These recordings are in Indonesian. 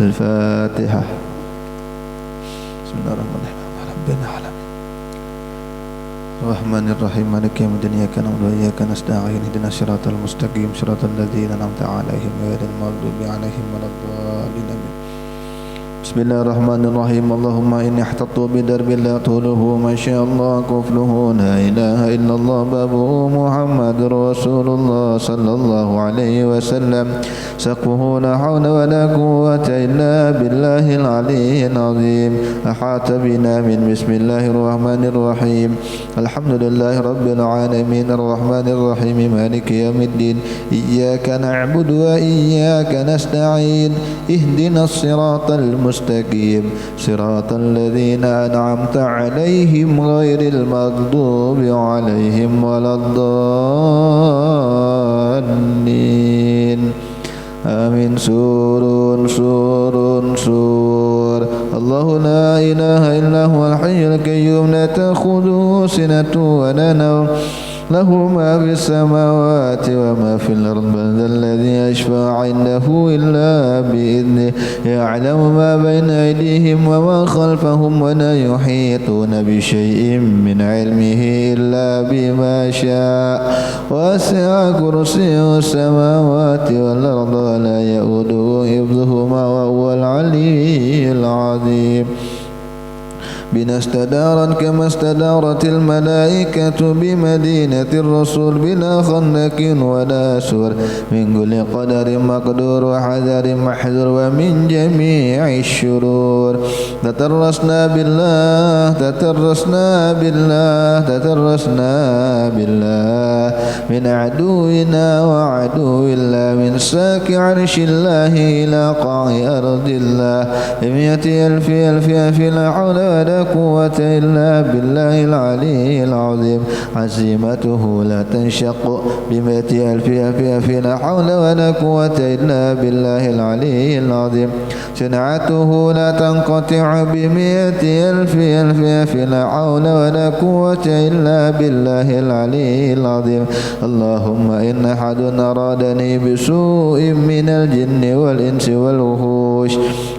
الفاتحة. بسم الله الرحمن الرحيم. ربنا على الرحمن الرحيم مالك يوم الدين إياك نعبد وإياك نستعين اهدنا الصراط المستقيم صراط الذين أنعمت عليهم غير المغضوب عليهم ولا الضالين آمين. بسم الله الرحمن الرحيم. اللهم إني احتطت بدرب لا طوله ما شاء الله كفله لا إله إلا الله بابه محمد رسول الله صلى الله عليه وسلم سقفه لا حول ولا قوة إلا بالله العلي العظيم. أحاط بنا من بسم الله الرحمن الرحيم. الحمد لله رب العالمين الرحمن الرحيم مالك يوم الدين إياك نعبد وإياك نستعين اهدنا الصراط المستقيم صراط الذين أنعمت عليهم غير المغضوب عليهم ولا الضالين آمين. سور الله لا إله إلا هو الحي القيوم لا تأخذه سنة ولا نوم له ما في السماوات وما في الأرض من ذا الذي يشفع عنده إلا بإذنه يعلم ما بين أيديهم وما خلفهم ولا يحيطون بشيء من علمه إلا بما شاء وسع كرسيه السماوات والأرض ولا يؤوده حفظهما وهو العلي العظيم. بنا استدارا كما استدارت الملائكة بمدينة الرسول بلا خندق ولا سور من كل قدر مقدور وحذر محذور ومن جميع الشرور. تترسنا بالله من عدونا وعدو الله من ساك عرش الله إلى قاع أرض الله بمئة ألف لا حول ولا قوة إلا بالله العلي العظيم. عزيمته لا تنشق بمئة ألف لا حول ولا قوة إلا بالله العلي العظيم. صنعته لا تنقطع بمئة ألف لا حول ولا قوة إلا بالله العلي العظيم. اللهم إن أحد أرادني بسوء من الجن والإنس والوحوش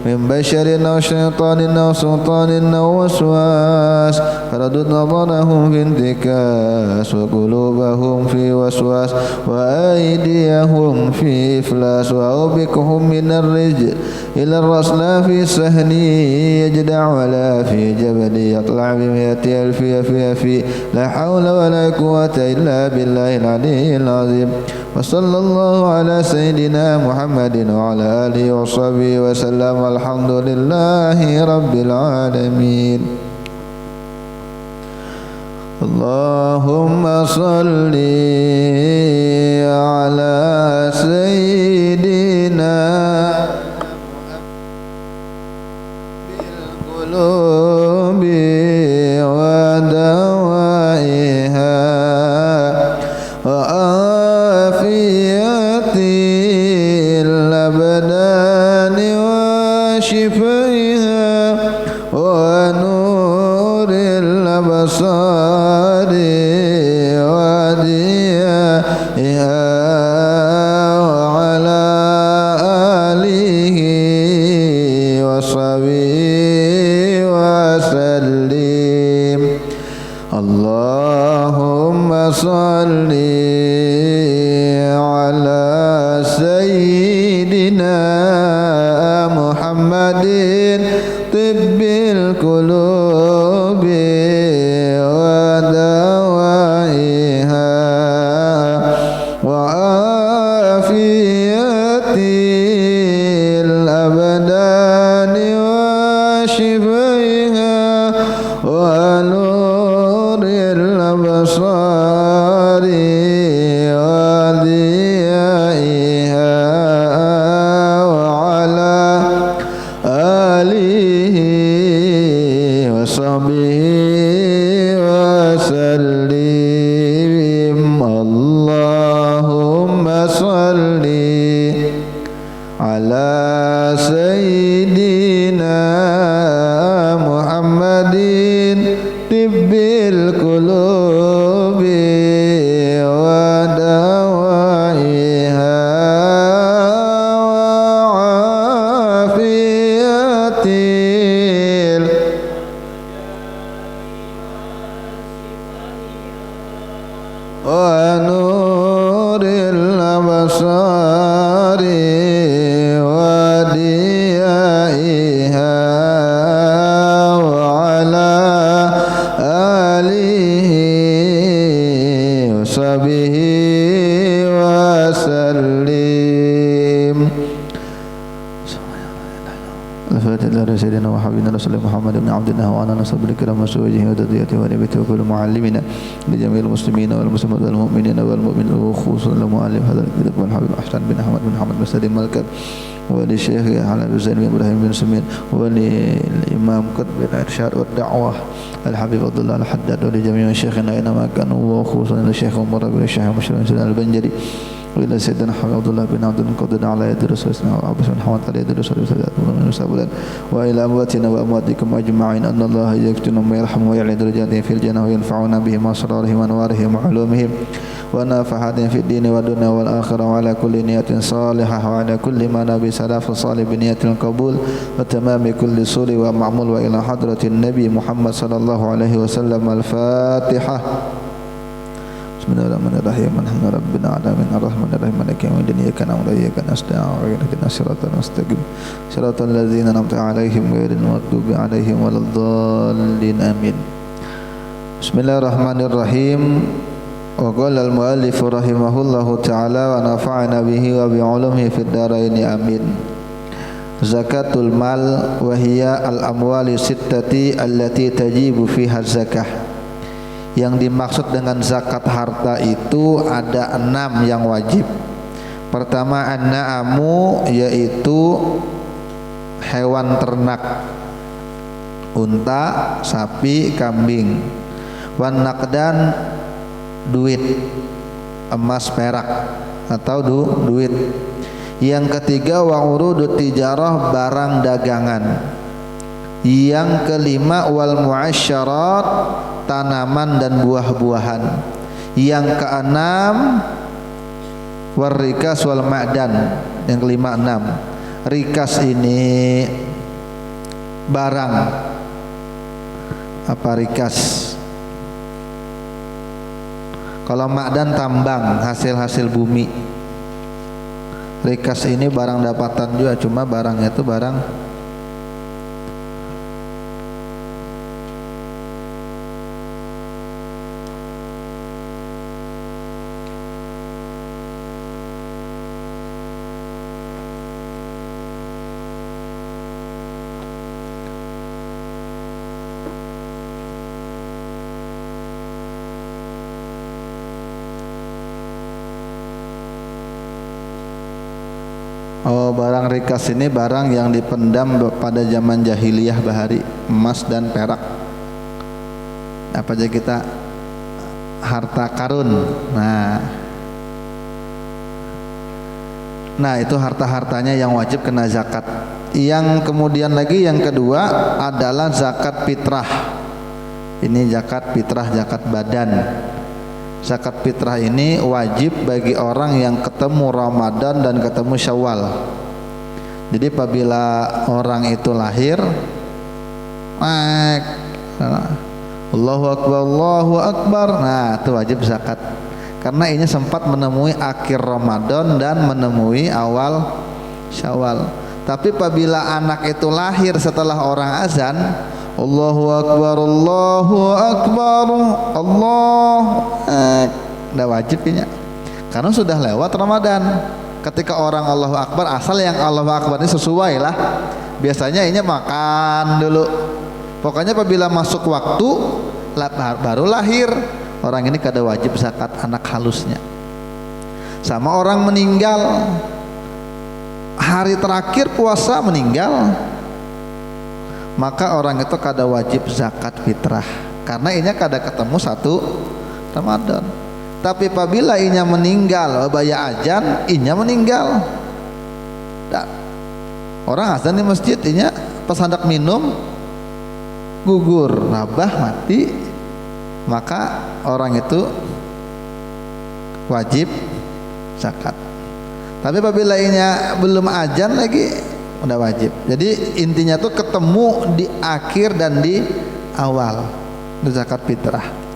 من بشر أو شيطان أو سلطان أو وسواس فردد نظرهم في انتكاس وقلوبهم في وسواس وأيديهم في إفلاس وأوبكهم من الرجل إلى الرسل في سهل يجدع ولا في جبل يطلع بمئة ألف لا حول ولا قوة إلا بالله العلي العظيم. وصلى الله على سيدنا محمد وعلى آله وصحبه وسلم. الحمد لله رب العالمين. اللهم صل على سيدنا بالقلوب ودوائها وعافية الأبدان وشفائها ونور الأبصار وضيائها وعلى آله وصحبه وسلم. اللهم صل على سيدنا محمد طب القلوب ودوائها وعافية الأبدان وشفائها ونور الأبصار وضيائها وعلى آله وصحبه وسلم. اللهم صل على سيدنا محمد طب القلوب ودوائها وعافية الفاتحة إلى سيدنا وحبيبنا رسول محمد بن عبد الله وعلى نصب الكرام وسوجه وتضيئته ونبته وكل معلمنا لجميع المسلمين والمسلمات والمؤمنين والمؤمنين وخصوصا لمؤلف هذا الكتاب والحبيب أحسن بن أحمد بن محمد بن سليم الملكب وللشيخ حلال زين بن إبراهيم بن سمين وللإمام قطب الإرشاد والدعوة الحبيب عبد الله الحداد ولجميع شيخنا أينما كانوا وخصوصا للشيخ عمر بن الشيخ مشرف البنجري وإلى سيدنا عبد الله بن عبد القادر على يد رسول الله وعبد بن حمد على يد رسول الله وإلى أمواتنا وأمواتكم أجمعين أن الله يكتم ويرحم ويعلي درجاتهم في الجنة وينفعنا بهم أسرارهم وأنوارهم وعلومهم ونافحاتهم في الدين والدنيا والآخرة وعلى كل نية صالحة وعلى كل ما نبي سلاف صالح بنية القبول وتمام كل سور ومعمول وإلى حضرة النبي محمد صلى الله عليه وسلم. الفاتحة. Bismillahirrahmanirrahim. Alhamdulillahi rabbil alamin arrahmanirrahim maliki yaumiddin iyyaka na'budu wa iyyaka nasta'in ihdinas siratal mustaqim siratal ladzina an'amta 'alaihim ghairil maghdubi 'alaihim waladdallin amin. Bismillahirrahmanirrahim. Wa qala al-muallif rahimahullahu ta'ala wa nafa'ana bihi wa bi 'ulumihi fid dharain amin. Zakatul mal wa hiya al-amwali sittati allati tajibu fiha zakah. Yang dimaksud dengan zakat harta itu ada 6 yang wajib. Pertama an-na'amu, yaitu hewan ternak, unta, sapi, kambing. Wan naqdan, duit, emas, perak atau duit. Yang ketiga wa urudut tijarah, barang dagangan. Yang kelima wal mu'asyarat, tanaman dan buah-buahan. Yang keenam warrikas wal ma'dan. Yang kelima 6. Rikas ini barang. Apa rikas? Kalau ma'dan tambang, hasil-hasil bumi. Rikas ini barang dapatan juga, cuma barangnya itu barang barang rikas ini barang yang dipendam pada zaman jahiliyah bahari, emas dan perak. Apa aja kita harta karun. Nah itu harta-hartanya yang wajib kena zakat. Yang kemudian lagi yang kedua adalah zakat fitrah. Ini zakat fitrah, zakat badan. Zakat fitrah ini wajib bagi orang yang ketemu Ramadan dan ketemu Syawal. Jadi apabila orang itu lahir, Allahu Akbar, Allahu Akbar, nah itu wajib zakat. Karena ini sempat menemui akhir Ramadan dan menemui awal Syawal. Tapi apabila anak itu lahir setelah orang azan, Allahu Akbar, Allahu Akbar, Allah, udah wajib ini. Karena sudah lewat Ramadan. Ketika orang Allahu Akbar, asal yang Allahu Akbar ini sesuai lah. Biasanya ini makan dulu. Pokoknya apabila masuk waktu baru lahir, orang ini kada wajib zakat anak halusnya. Sama orang meninggal, hari terakhir puasa meninggal, maka orang itu kada wajib zakat fitrah. Karena ini kada ketemu satu Ramadan. Tapi apabila inya meninggal, baya ajan, inya meninggal. Dan orang azan di masjid, inya pas hendak minum, gugur, rabah, mati, maka orang itu wajib zakat. Tapi apabila inya belum ajan lagi, udah wajib. Jadi intinya tuh ketemu di akhir dan di awal zakat fitrah.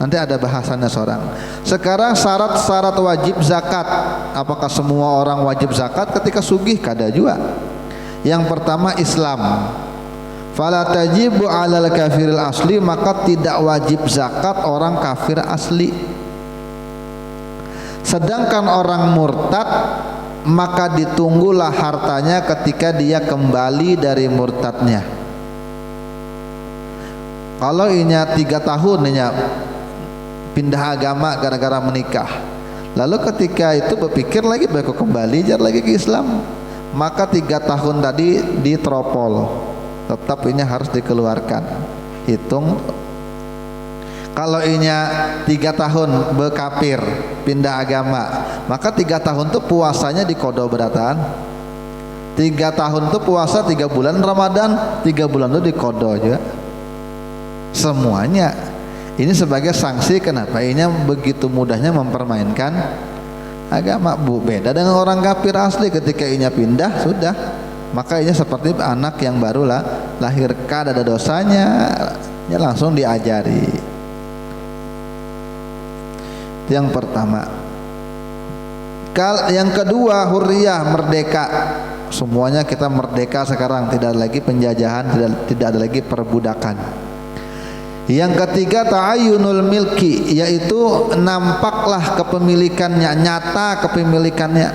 Nanti ada bahasannya seorang. Sekarang syarat-syarat wajib zakat. Apakah semua orang wajib zakat ketika sugih? Kada juga. Yang pertama Islam. Fala tajibu 'alal kafiril asli, maka tidak wajib zakat orang kafir asli. Sedangkan orang murtad maka ditunggulah hartanya ketika dia kembali dari murtadnya. Kalau inya 3 tahun inya pindah agama gara-gara menikah, lalu ketika itu berpikir lagi baik kembali jar lagi ke Islam, maka 3 tahun tadi ditropol, tetap inya harus dikeluarkan. Hitung kalau inya 3 tahun berkafir pindah agama, maka 3 tahun tuh puasanya dikodo beratan. 3 tahun tuh puasa 3 bulan Ramadan, 3 bulan tuh dikodo juga semuanya. Ini sebagai sanksi kenapa inya begitu mudahnya mempermainkan agama. Beda dengan orang kafir asli, ketika inya pindah sudah, maka inya seperti anak yang baru lahir, kada ada dosanya, inya langsung diajari. Yang pertama. Yang kedua, hurriyah, merdeka. Semuanya kita merdeka sekarang, tidak ada lagi penjajahan, tidak ada lagi perbudakan. Yang ketiga, ta'ayyunul milki, yaitu nampaklah kepemilikannya, nyata kepemilikannya.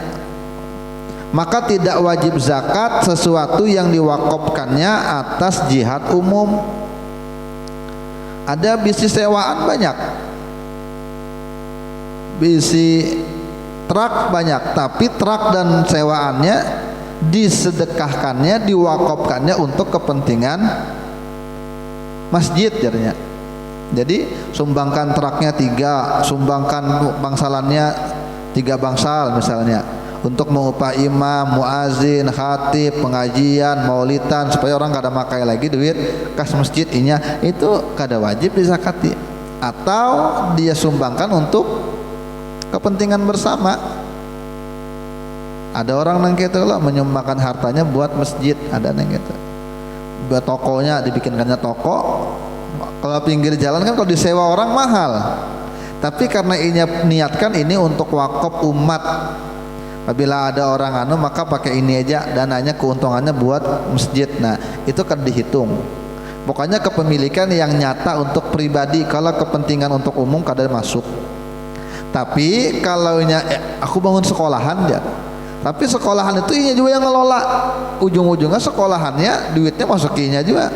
Maka tidak wajib zakat sesuatu yang diwakafkannya atas jihad umum. Ada bisnis sewaan banyak, bisi truk banyak, tapi truk dan sewaannya disedekahkannya, diwakafkannya untuk kepentingan masjid jadinya. Jadi sumbangkan truknya 3, sumbangkan bangsalannya 3 bangsal misalnya, untuk mengupah imam, muazin, khatib, pengajian, maulidan, supaya orang kada makai lagi duit kas masjid inya, itu kada wajib dizakati. Atau dia sumbangkan untuk kepentingan bersama. Ada orang nang gitu loh, menyumbangkan hartanya buat masjid, ada nang gitu. Buat tokonya dibikinkannya toko. Kalau pinggir jalan kan kalau disewa orang mahal. Tapi karena ini niatkan ini untuk wakaf umat. Apabila ada orang maka pakai ini aja, dananya keuntungannya buat masjid. Nah, itu kan dihitung. Pokoknya kepemilikan yang nyata untuk pribadi. Kalau kepentingan untuk umum kadang masuk. Tapi kalau aku bangun sekolahan ya, tapi sekolahan itu inya juga yang ngelola, ujung-ujungnya sekolahannya duitnya masukinya juga,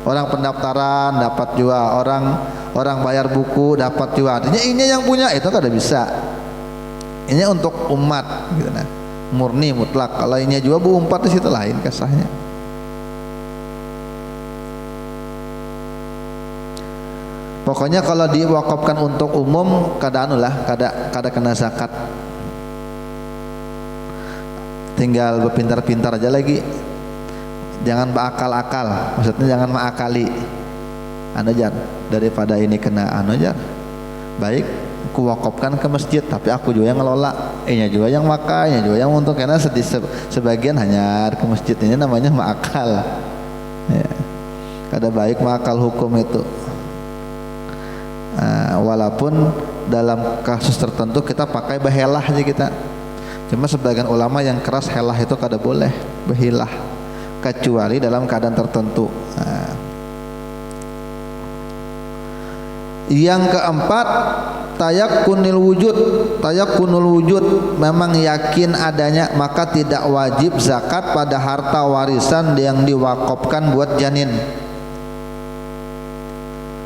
orang pendaftaran dapat juga, orang bayar buku dapat juga, artinya inya yang punya, itu kada bisa. Ini untuk umat gitu, nah, murni mutlak. Kalau inya juga bu umpat di situ lain kasahnya. Pokoknya kalau diwakafkan untuk umum kada kada kena zakat. Tinggal berpintar-pintar aja lagi. Jangan berakal-akal, maksudnya jangan mengakali. Jar, daripada ini kena jar. Baik, aku wakafkan ke masjid, tapi aku juga yang ngelola. Nya juga yang makai, nya juga yang untuk, karena sebagian hanya ke masjid, ini namanya mengakal. Ya. Kada baik mengakal hukum itu. Walaupun dalam kasus tertentu kita pakai bahelah aja kita. Cuma sebagian ulama yang keras helah itu kada boleh behilah, kecuali dalam keadaan tertentu. Yang keempat, tayakkunul wujud, memang yakin adanya, maka tidak wajib zakat pada harta warisan yang diwakafkan buat janin.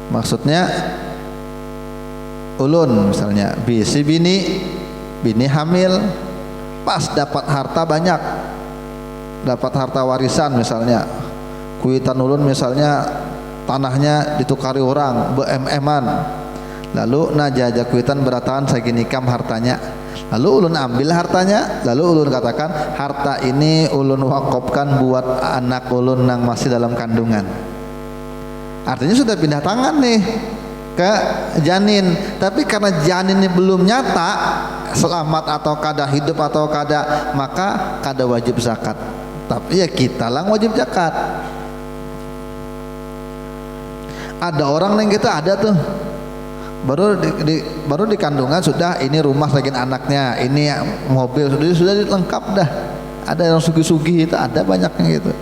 Maksudnya ulun misalnya bisi bini hamil, pas dapat harta banyak, dapat harta warisan misalnya, kuitan ulun misalnya tanahnya ditukari orang BMM-an, lalu jaja kuitan beratan segini kam hartanya, lalu ulun ambil hartanya, lalu ulun katakan harta ini ulun wakafkan buat anak ulun yang masih dalam kandungan. Artinya sudah pindah tangan nih ke janin, tapi karena janinnya belum nyata selamat atau kada hidup atau kada, maka kada wajib zakat. Tapi ya kita lang wajib zakat. Ada orang yang kita ada tuh baru di kandungan sudah, ini rumah lagi anaknya, ini mobil sudah lengkap dah. Ada yang sugi-sugi itu ada banyaknya gitu.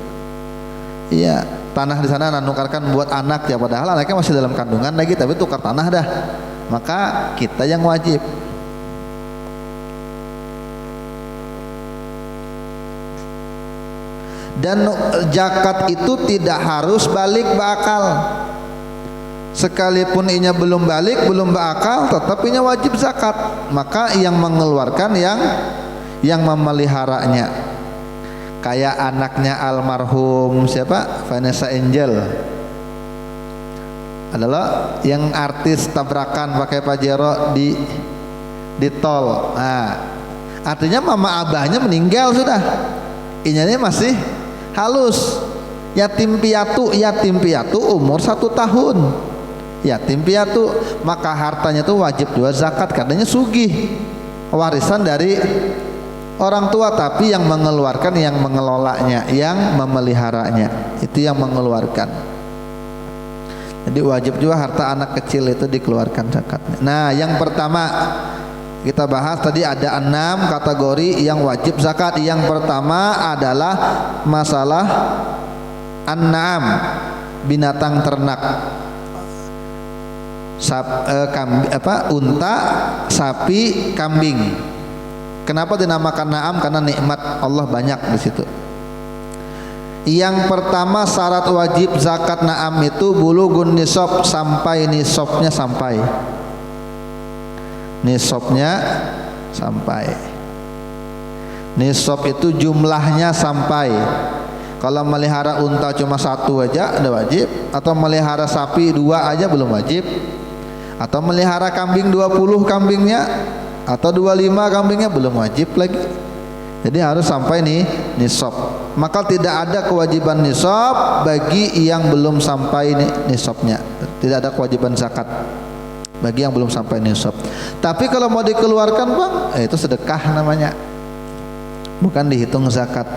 Iya, tanah di sana nukarkan buat anak ya, padahal anaknya masih dalam kandungan lagi, tapi tukar tanah dah. Maka kita yang wajib. Dan zakat itu tidak harus balik berakal. Sekalipun inya belum balik, belum berakal, tetap inya wajib zakat. Maka yang mengeluarkan yang memeliharanya. Kayak anaknya almarhum siapa? Vanessa Angel. Adalah yang artis tabrakan pakai Pajero di tol. Nah, artinya mama abahnya meninggal sudah. Inyanya masih halus. Yatim piatu umur 1 tahun. Yatim piatu, maka hartanya itu wajib juga zakat, katanya sugih, warisan dari orang tua, tapi yang mengeluarkan yang mengelolanya, yang memeliharanya, itu yang mengeluarkan. Jadi wajib juga harta anak kecil itu dikeluarkan zakatnya. Nah, yang pertama kita bahas tadi ada 6 kategori yang wajib zakat. Yang pertama adalah masalah an-na'am, binatang ternak. Unta, sapi, kambing. Kenapa dinamakan na'am? Karena nikmat Allah banyak di situ. Yang pertama syarat wajib zakat na'am itu bulughun nisab, sampai nisabnya sampai. Nisabnya sampai. Nisab itu jumlahnya sampai. Kalau melihara unta cuma 1 aja udah wajib, atau melihara sapi 2 aja belum wajib, atau melihara kambing 20 kambingnya atau 25 kambingnya belum wajib lagi. Jadi harus sampai nih nisab. Maka tidak ada kewajiban nisab bagi yang belum sampai nisabnya. Tidak ada kewajiban zakat bagi yang belum sampai nisab. Tapi kalau mau dikeluarkan bang, itu sedekah namanya, bukan dihitung zakat.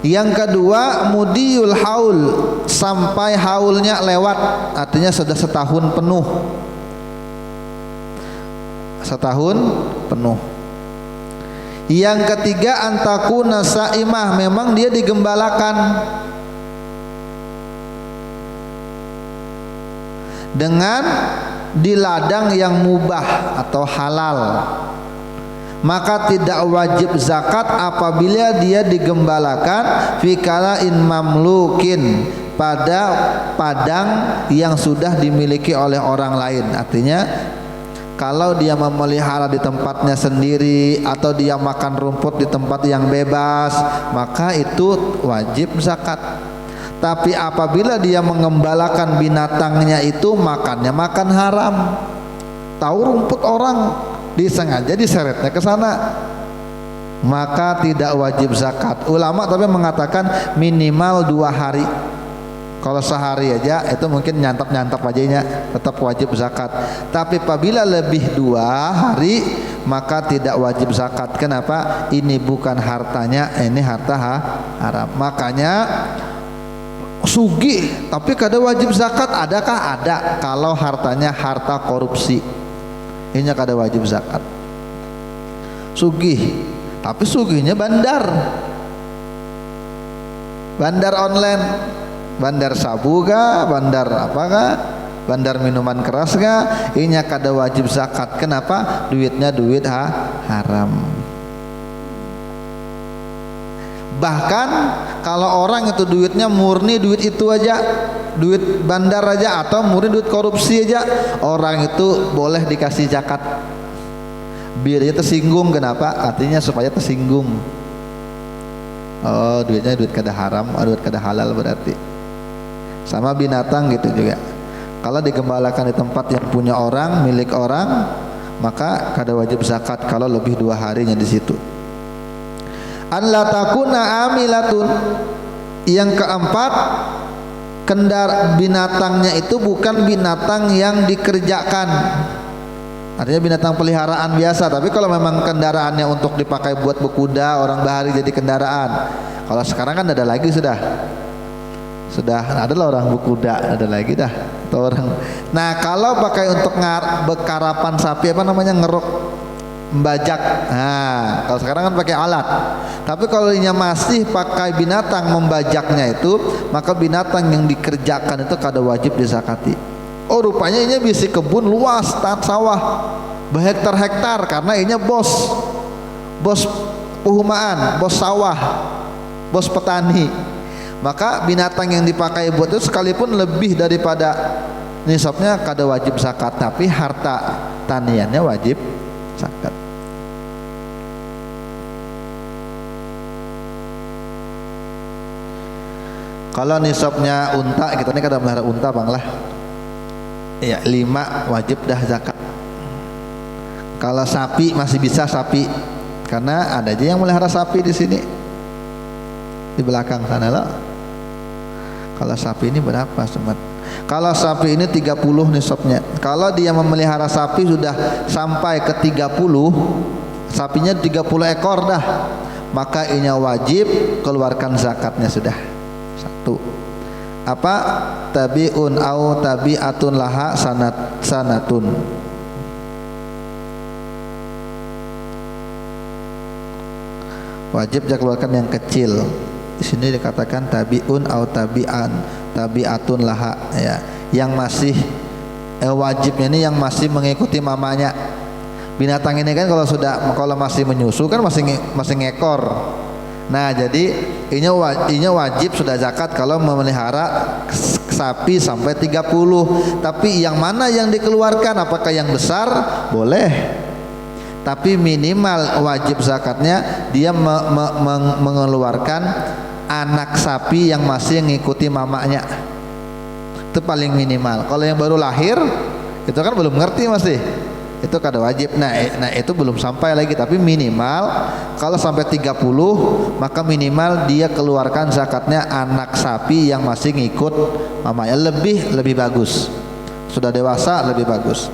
Yang kedua mudiyul haul, sampai haulnya lewat, artinya sudah setahun penuh. Setahun penuh. Yang ketiga antakuna saimah, memang dia digembalakan dengan di ladang yang mubah atau halal. Maka tidak wajib zakat apabila dia digembalakan fi kala'in mamlukin, pada padang yang sudah dimiliki oleh orang lain. Artinya kalau dia memelihara di tempatnya sendiri atau dia makan rumput di tempat yang bebas, maka itu wajib zakat. Tapi apabila dia mengembalakan binatangnya itu makannya makan haram, tahu rumput orang disengaja diseretnya ke sana, maka tidak wajib zakat. Ulama tapi mengatakan minimal 2 hari. Kalau sehari aja itu mungkin nyantap aja tetap wajib zakat. Tapi apabila lebih 2 hari maka tidak wajib zakat. Kenapa? Ini bukan hartanya, ini harta haram. Makanya sugih tapi kada wajib zakat, adakah? Ada. Kalau hartanya harta korupsi, ini kada wajib zakat. Sugih, tapi sugihnya bandar online, bandar sabu kah, bandar apakah, bandar minuman keras kah, ini kada wajib zakat. Kenapa? Duitnya duit haram. Bahkan kalau orang itu duitnya murni duit itu aja, duit bandar aja atau murni duit korupsi aja, orang itu boleh dikasih zakat. Biar dia tersinggung. Kenapa? Artinya supaya tersinggung. Oh, duitnya duit kada haram, duit kada halal berarti. Sama binatang gitu juga. Kalau digembalakan di tempat yang punya orang, milik orang, maka kada wajib zakat kalau lebih 2 harinya di situ. An la takuna amilatun. Yang keempat, binatangnya itu bukan binatang yang dikerjakan, artinya binatang peliharaan biasa. Tapi kalau memang kendaraannya untuk dipakai buat berkuda, orang bahari jadi kendaraan. Kalau sekarang kan ada lagi, sudah ada lah orang berkuda, ada lagi dah atau orang. Nah kalau pakai untuk bekarapan sapi, apa namanya, ngeruk, membajak. Nah, kalau sekarang kan pakai alat. Tapi kalau ini masih pakai binatang membajaknya itu, maka binatang yang dikerjakan itu kada wajib dizakati. Oh, rupanya ini bisa kebun luas, sawah berhektar-hektar, karena ini bos perumahan, bos sawah. bos petani. Maka binatang yang dipakai buat itu sekalipun lebih daripada nisabnya kada wajib zakat, tapi harta taniannya wajib zakat. Kalau nisabnya unta, kita ini kada melihara unta bang lah, ya 5 wajib dah zakat. Kalau sapi masih bisa sapi, karena ada aja yang melihara sapi di sini di belakang sana lah. Kalau sapi ini berapa sobat? Kalau sapi ini 30 nisabnya. Kalau dia memelihara sapi sudah sampai ke 30, sapinya 30 ekor dah, maka ini wajib keluarkan zakatnya sudah. 1. Apa? Tabiun au tabiatun laha sanatun. Wajib dia keluarkan yang kecil. Di sini dikatakan tabiun au tabiatun laha, ya. Yang masih wajibnya ini yang masih mengikuti mamanya. Binatang ini kan kalau masih menyusu kan masih ngekor. Nah, jadi ini wajib sudah zakat kalau memelihara sapi sampai 30. Tapi yang mana yang dikeluarkan? Apakah yang besar? Boleh. Tapi minimal wajib zakatnya dia mengeluarkan anak sapi yang masih mengikuti mamanya. Itu paling minimal. Kalau yang baru lahir itu kan belum ngerti masih, itu kada wajib. Nah itu belum sampai lagi, tapi minimal kalau sampai 30 maka minimal dia keluarkan zakatnya anak sapi yang masih ngikut mamanya. Lebih bagus, sudah dewasa lebih bagus.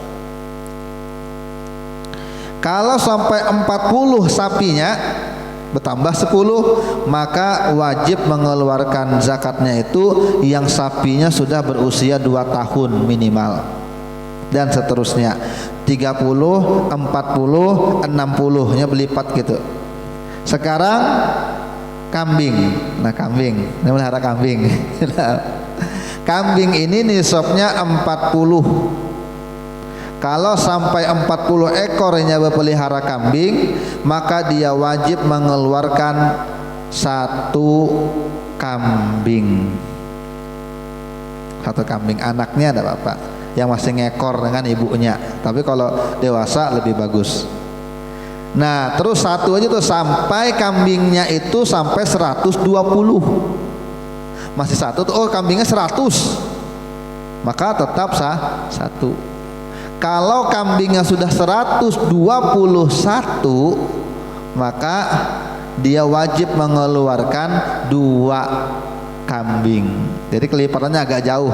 Kalau sampai 40 sapinya bertambah 10, maka wajib mengeluarkan zakatnya itu yang sapinya sudah berusia 2 tahun minimal, dan seterusnya 30, 40, 60 nya berlipat gitu. Sekarang kambing. Nah, kambing, ini melihara kambing. Kambing ini nisabnya 40. Kalau sampai 40 ekornya berpelihara kambing, maka dia wajib mengeluarkan 1 kambing. 1 kambing, anaknya ada apa-apa, yang masih ngekor dengan ibunya. Tapi kalau dewasa lebih bagus. Nah, terus 1 aja tuh sampai kambingnya itu sampai 120. Masih 1 tuh, oh kambingnya 100, maka tetap sah 1. Kalau kambingnya sudah 121, maka dia wajib mengeluarkan 2 kambing. Jadi kelipatannya agak jauh.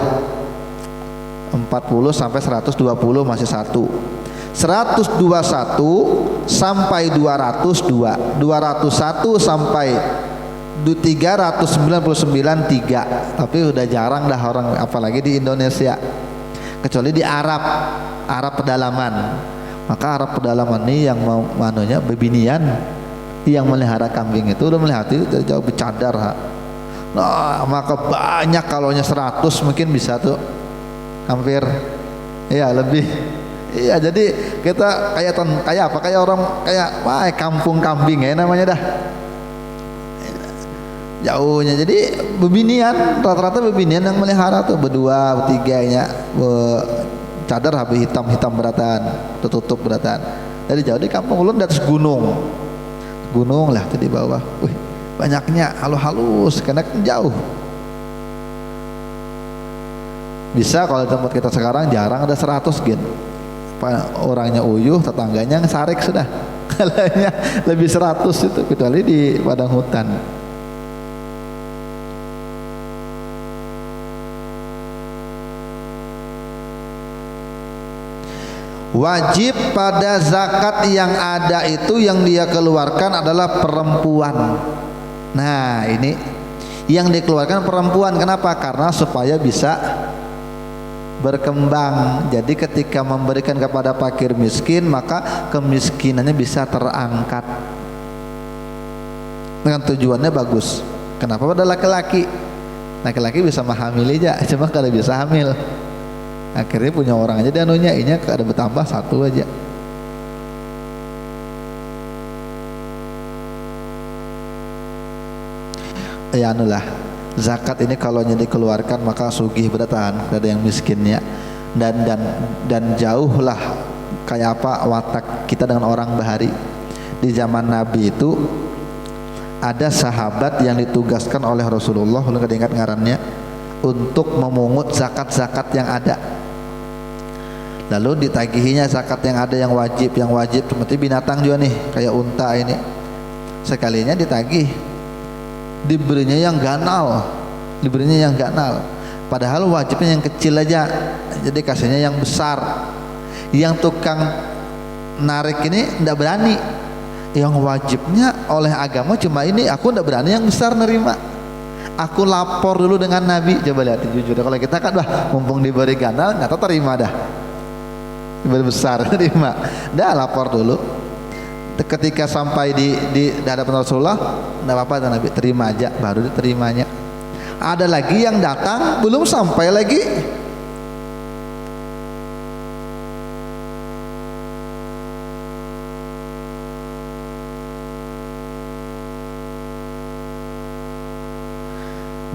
40 sampai 120 masih 1. 121 sampai 202. 201 sampai 399 3. Tapi udah jarang dah orang, apalagi di Indonesia. Kecuali di Arab pedalaman. Maka Arab pedalaman ini yang mau manunya bebinian, yang melihara kambing itu udah melihat itu dari jauh bercadar. Nah, maka banyak, kalaunya 100 mungkin bisa tuh hampir, ya lebih. Iya, jadi kita kayak apa? Kayak orang wah kampung kambing ya namanya dah. Jauhnya, jadi bebinian, rata-rata bebinian yang melihara tuh berdua, bertiganya, cadar habis hitam beratan, tertutup beratan. Dari jauh di kampung ulun di atas gunung lah tuh di bawah. Wih, banyaknya halus karena kan jauh. Bisa kalau di tempat kita sekarang jarang ada 100 gen. Orangnya uyuh, tetangganya ngesarik sudah. Kalanya lebih 100 itu, kecuali di padang hutan. Wajib pada zakat yang ada itu yang dia keluarkan adalah perempuan. Nah, ini yang dikeluarkan perempuan. Kenapa? Karena supaya bisa berkembang. Jadi ketika memberikan kepada fakir miskin, maka kemiskinannya bisa terangkat. Dengan tujuannya bagus. Kenapa pada laki-laki? Laki-laki bisa menghamili aja, cuma kada bisa hamil. Akhirnya punya orang aja dia anunya, ini ada bertambah 1 aja. ya anulah, zakat ini kalau dikeluarkan maka sugih beratan, ada yang miskinnya, dan jauhlah kayak apa watak kita dengan orang bahari. Di zaman Nabi itu ada sahabat yang ditugaskan oleh Rasulullah, lu kada ingat ngarannya, untuk memungut zakat-zakat yang ada. Lalu ditagihinya zakat yang ada yang wajib seperti binatang juga nih, kayak unta ini. Sekalinya ditagih, diberinya yang ganal, padahal wajibnya yang kecil aja, jadi kasihnya yang besar. Yang tukang narik ini tidak berani, yang wajibnya oleh agama cuma ini, aku tidak berani yang besar nerima, aku lapor dulu dengan Nabi. Coba lihat jujur, kalau kita kan mumpung diberi ganal nggak tahu terima dah, diberi besar terima dah, lapor dulu. Ketika sampai di hadapan Rasulullah, tidak apa-apa Nabi, terima aja, baru diterimanya. Ada lagi yang datang belum sampai lagi,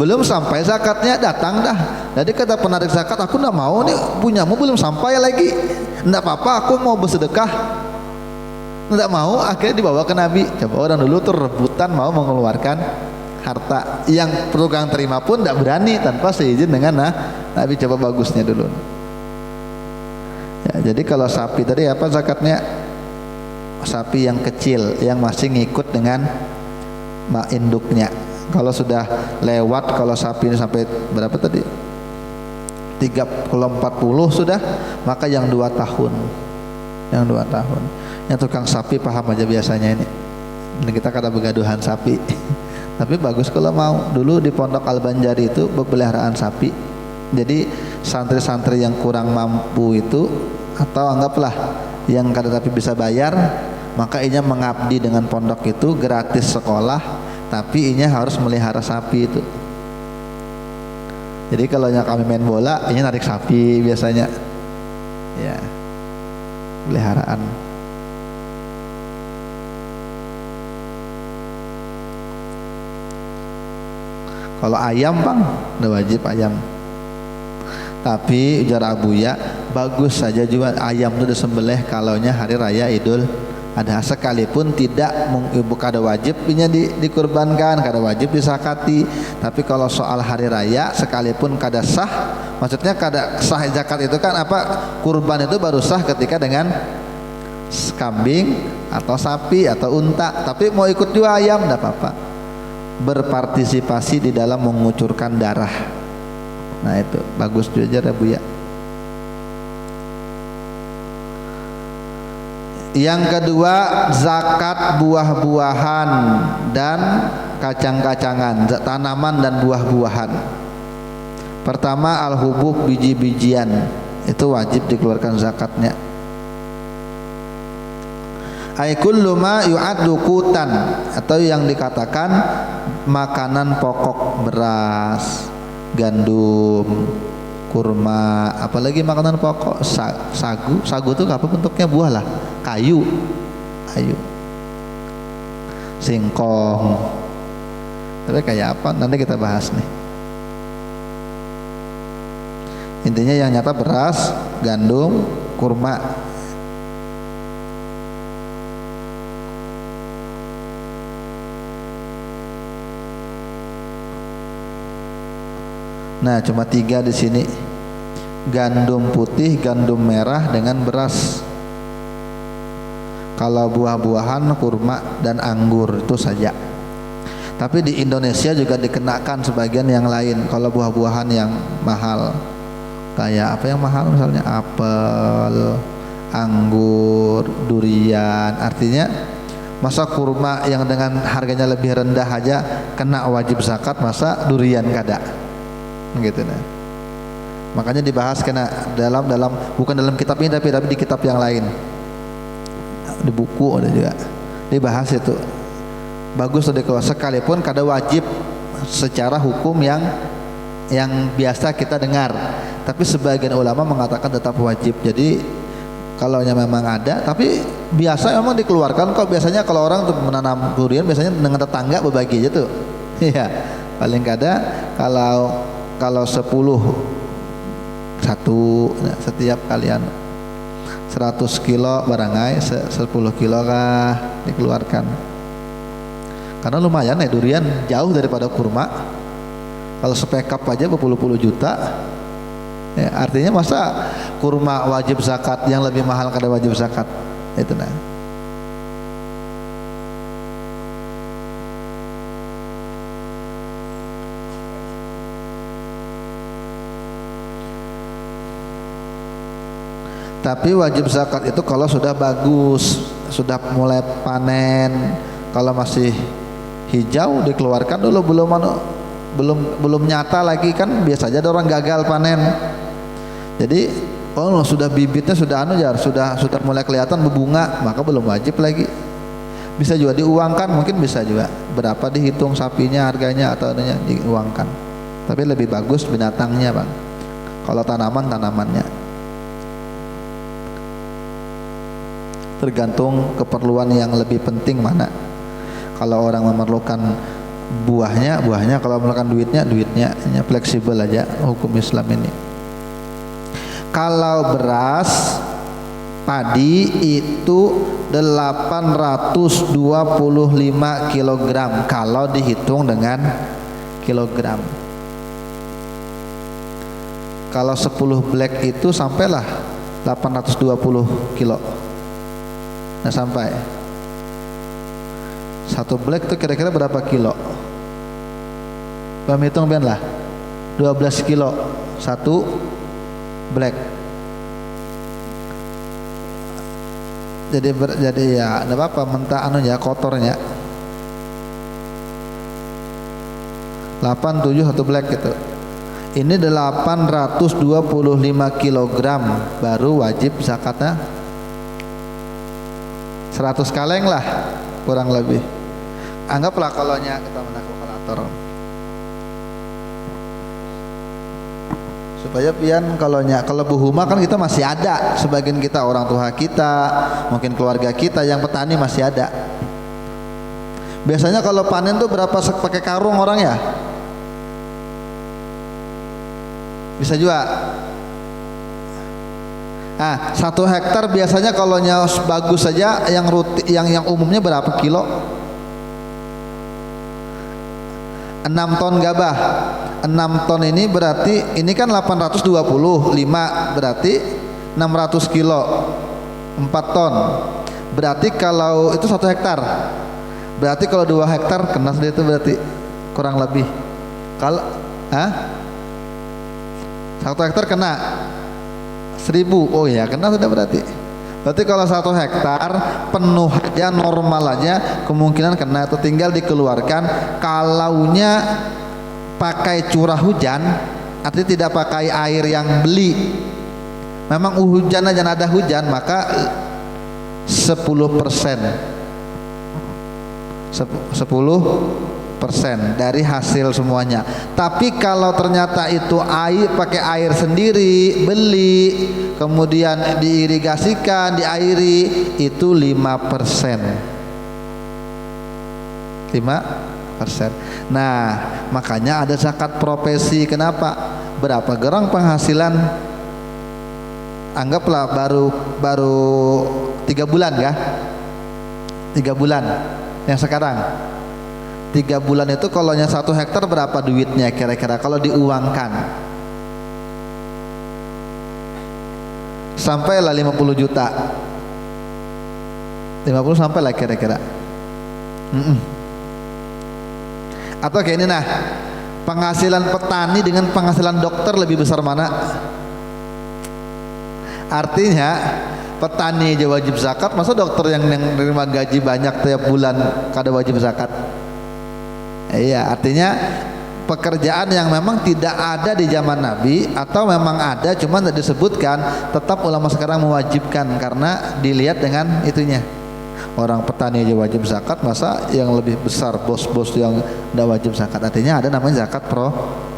belum sampai zakatnya datang dah. Jadi kata penarik zakat, aku tidak mau nih, punyamu belum sampai lagi, tidak apa-apa, aku mau bersedekah. Tidak mau, akhirnya dibawa ke Nabi. Coba orang dulu tuh rebutan mau mengeluarkan harta, yang pedagang terima pun tidak berani tanpa seizin dengan Nabi. Coba bagusnya dulu ya. Jadi kalau sapi tadi apa zakatnya? Sapi yang kecil yang masih ngikut dengan induknya. Kalau sudah lewat, kalau sapi ini sampai berapa tadi, 30, 40 sudah, maka yang 2 tahun, yang tukang sapi paham aja biasanya ini kita kata begaduhan sapi. Tapi bagus kalau mau. Dulu di Pondok Al-Banjari itu pemeliharaan sapi, jadi santri-santri yang kurang mampu itu, atau anggaplah yang kada tapi bisa bayar, maka inya mengabdi dengan pondok itu, gratis sekolah, tapi inya harus melihara sapi itu. Jadi kalau kami main bola, inya narik sapi biasanya ya, peliharaan. Kalau ayam bang, udah wajib ayam. Tapi ujar Abuya, bagus saja juga ayam itu disembelih kalaunya hari raya Idul Adha, sekalipun tidak kada wajib dikurbankan, kada wajib disakati. Tapi kalau soal hari raya sekalipun kada sah, maksudnya kada sah zakat itu kan apa, kurban itu baru sah ketika dengan kambing atau sapi atau unta. Tapi mau ikut juga ayam tidak apa-apa, berpartisipasi di dalam mengucurkan darah. Nah itu bagus juga ya Bu ya. Yang kedua, zakat buah-buahan dan kacang-kacangan, tanaman dan buah-buahan. Pertama, al-hubub, biji-bijian, itu wajib dikeluarkan zakatnya. Ay kullu ma yu'addu qutan, atau yang dikatakan makanan pokok, beras, gandum, kurma, apalagi makanan pokok, sagu itu apa bentuknya, buah lah, kayu, singkong. Tapi kayak apa nanti kita bahas nih. Intinya yang nyata beras, gandum, kurma. Nah, cuma 3 di sini. Gandum putih, gandum merah dengan beras. Kalau buah-buahan, kurma dan anggur itu saja. Tapi di Indonesia juga dikenakan sebagian yang lain. Kalau buah-buahan yang mahal, kayak apa yang mahal, misalnya apel, anggur, durian. Artinya masa kurma yang dengan harganya lebih rendah aja kena wajib zakat, masa durian kada? Gitu nah. Makanya dibahas kena dalam bukan dalam kitab ini, tapi di kitab yang lain, di buku ada juga dibahas itu. Bagus tadi kalau sekalipun kada wajib secara hukum yang biasa kita dengar, tapi sebagian ulama mengatakan tetap wajib. Jadi kalau memang ada, tapi biasa memang dikeluarkan kok. Biasanya kalau orang tuh menanam durian biasanya dengan tetangga berbagi aja tuh. Iya. paling kada kalau 10 satu setiap kalian 100 kilo barangai 10 kilo kah dikeluarkan, karena lumayan durian jauh daripada kurma. Kalau sepekap aja berpuluh-puluh juta ya, artinya masa kurma wajib zakat yang lebih mahal kada wajib zakat itu nah. Tapi wajib zakat itu kalau sudah bagus, sudah mulai panen. Kalau masih hijau dikeluarkan dulu, belum nyata lagi kan biasa aja ada orang gagal panen. Jadi sudah bibitnya sudah sudah mulai kelihatan berbunga, maka belum wajib lagi. Bisa juga diuangkan, mungkin bisa juga berapa dihitung sapinya harganya atau adanya diuangkan. Tapi lebih bagus binatangnya, Bang. Kalau tanamannya. Tergantung keperluan yang lebih penting mana. Kalau orang memerlukan buahnya, kalau memerlukan duitnya, fleksibel aja hukum Islam ini. Kalau beras padi itu 825 kg kalau dihitung dengan kilogram. Kalau 10 black itu sampailah 820 kilo. Nah sampai satu black itu kira-kira berapa kilo? Bang hitung biar lah 12 kilo satu black. Jadi ya enggak apa-apa mentah kotornya 87 satu black gitu. Ini 825 kg baru wajib zakatnya 100 kaleng lah kurang lebih. Anggaplah kalau kita menggunakan kalkulator supaya pian kalau buhuma kan kita masih ada, sebagian kita orang tua kita, mungkin keluarga kita yang petani masih ada. Biasanya kalau panen tuh berapa pakai karung orang ya? Bisa juga. Nah, 1 hektar biasanya kalau bagus saja yang umumnya berapa kilo? 6 ton gabah. 6 ton ini berarti ini kan 825 berarti 600 kilo 4 ton. Berarti kalau itu 1 hektar. Berarti kalau 2 hektar kena itu berarti kurang lebih. Kalau 1 hektar kena 1000. Oh ya, kena sudah berarti. Berarti kalau 1 hektar penuh aja normal aja kemungkinan kena itu, tinggal dikeluarkan. Kalaunya pakai curah hujan, artinya tidak pakai air yang beli. Memang hujan aja ada hujan, maka 10%. 10% dari hasil semuanya. Tapi kalau ternyata itu pakai air sendiri, beli, kemudian diirigasikan, diairi, itu 5%. 5%. Nah, makanya ada zakat profesi. Kenapa? Berapa gerang penghasilan? Anggaplah baru 3 bulan ya. 3 bulan yang sekarang. 3 bulan itu kalau 1 hektar berapa duitnya kira-kira kalau diuangkan? Sampailah 50 juta. 50 sampailah kira-kira. Atau kayak ini nah, penghasilan petani dengan penghasilan dokter lebih besar mana? Artinya petani aja wajib zakat, masa dokter yang menerima gaji banyak tiap bulan kada wajib zakat? Iya, artinya pekerjaan yang memang tidak ada di zaman Nabi atau memang ada cuman tidak disebutkan, tetap ulama sekarang mewajibkan karena dilihat dengan itunya. Orang petani aja wajib zakat, masa yang lebih besar bos-bos yang tidak wajib zakat? Artinya ada namanya zakat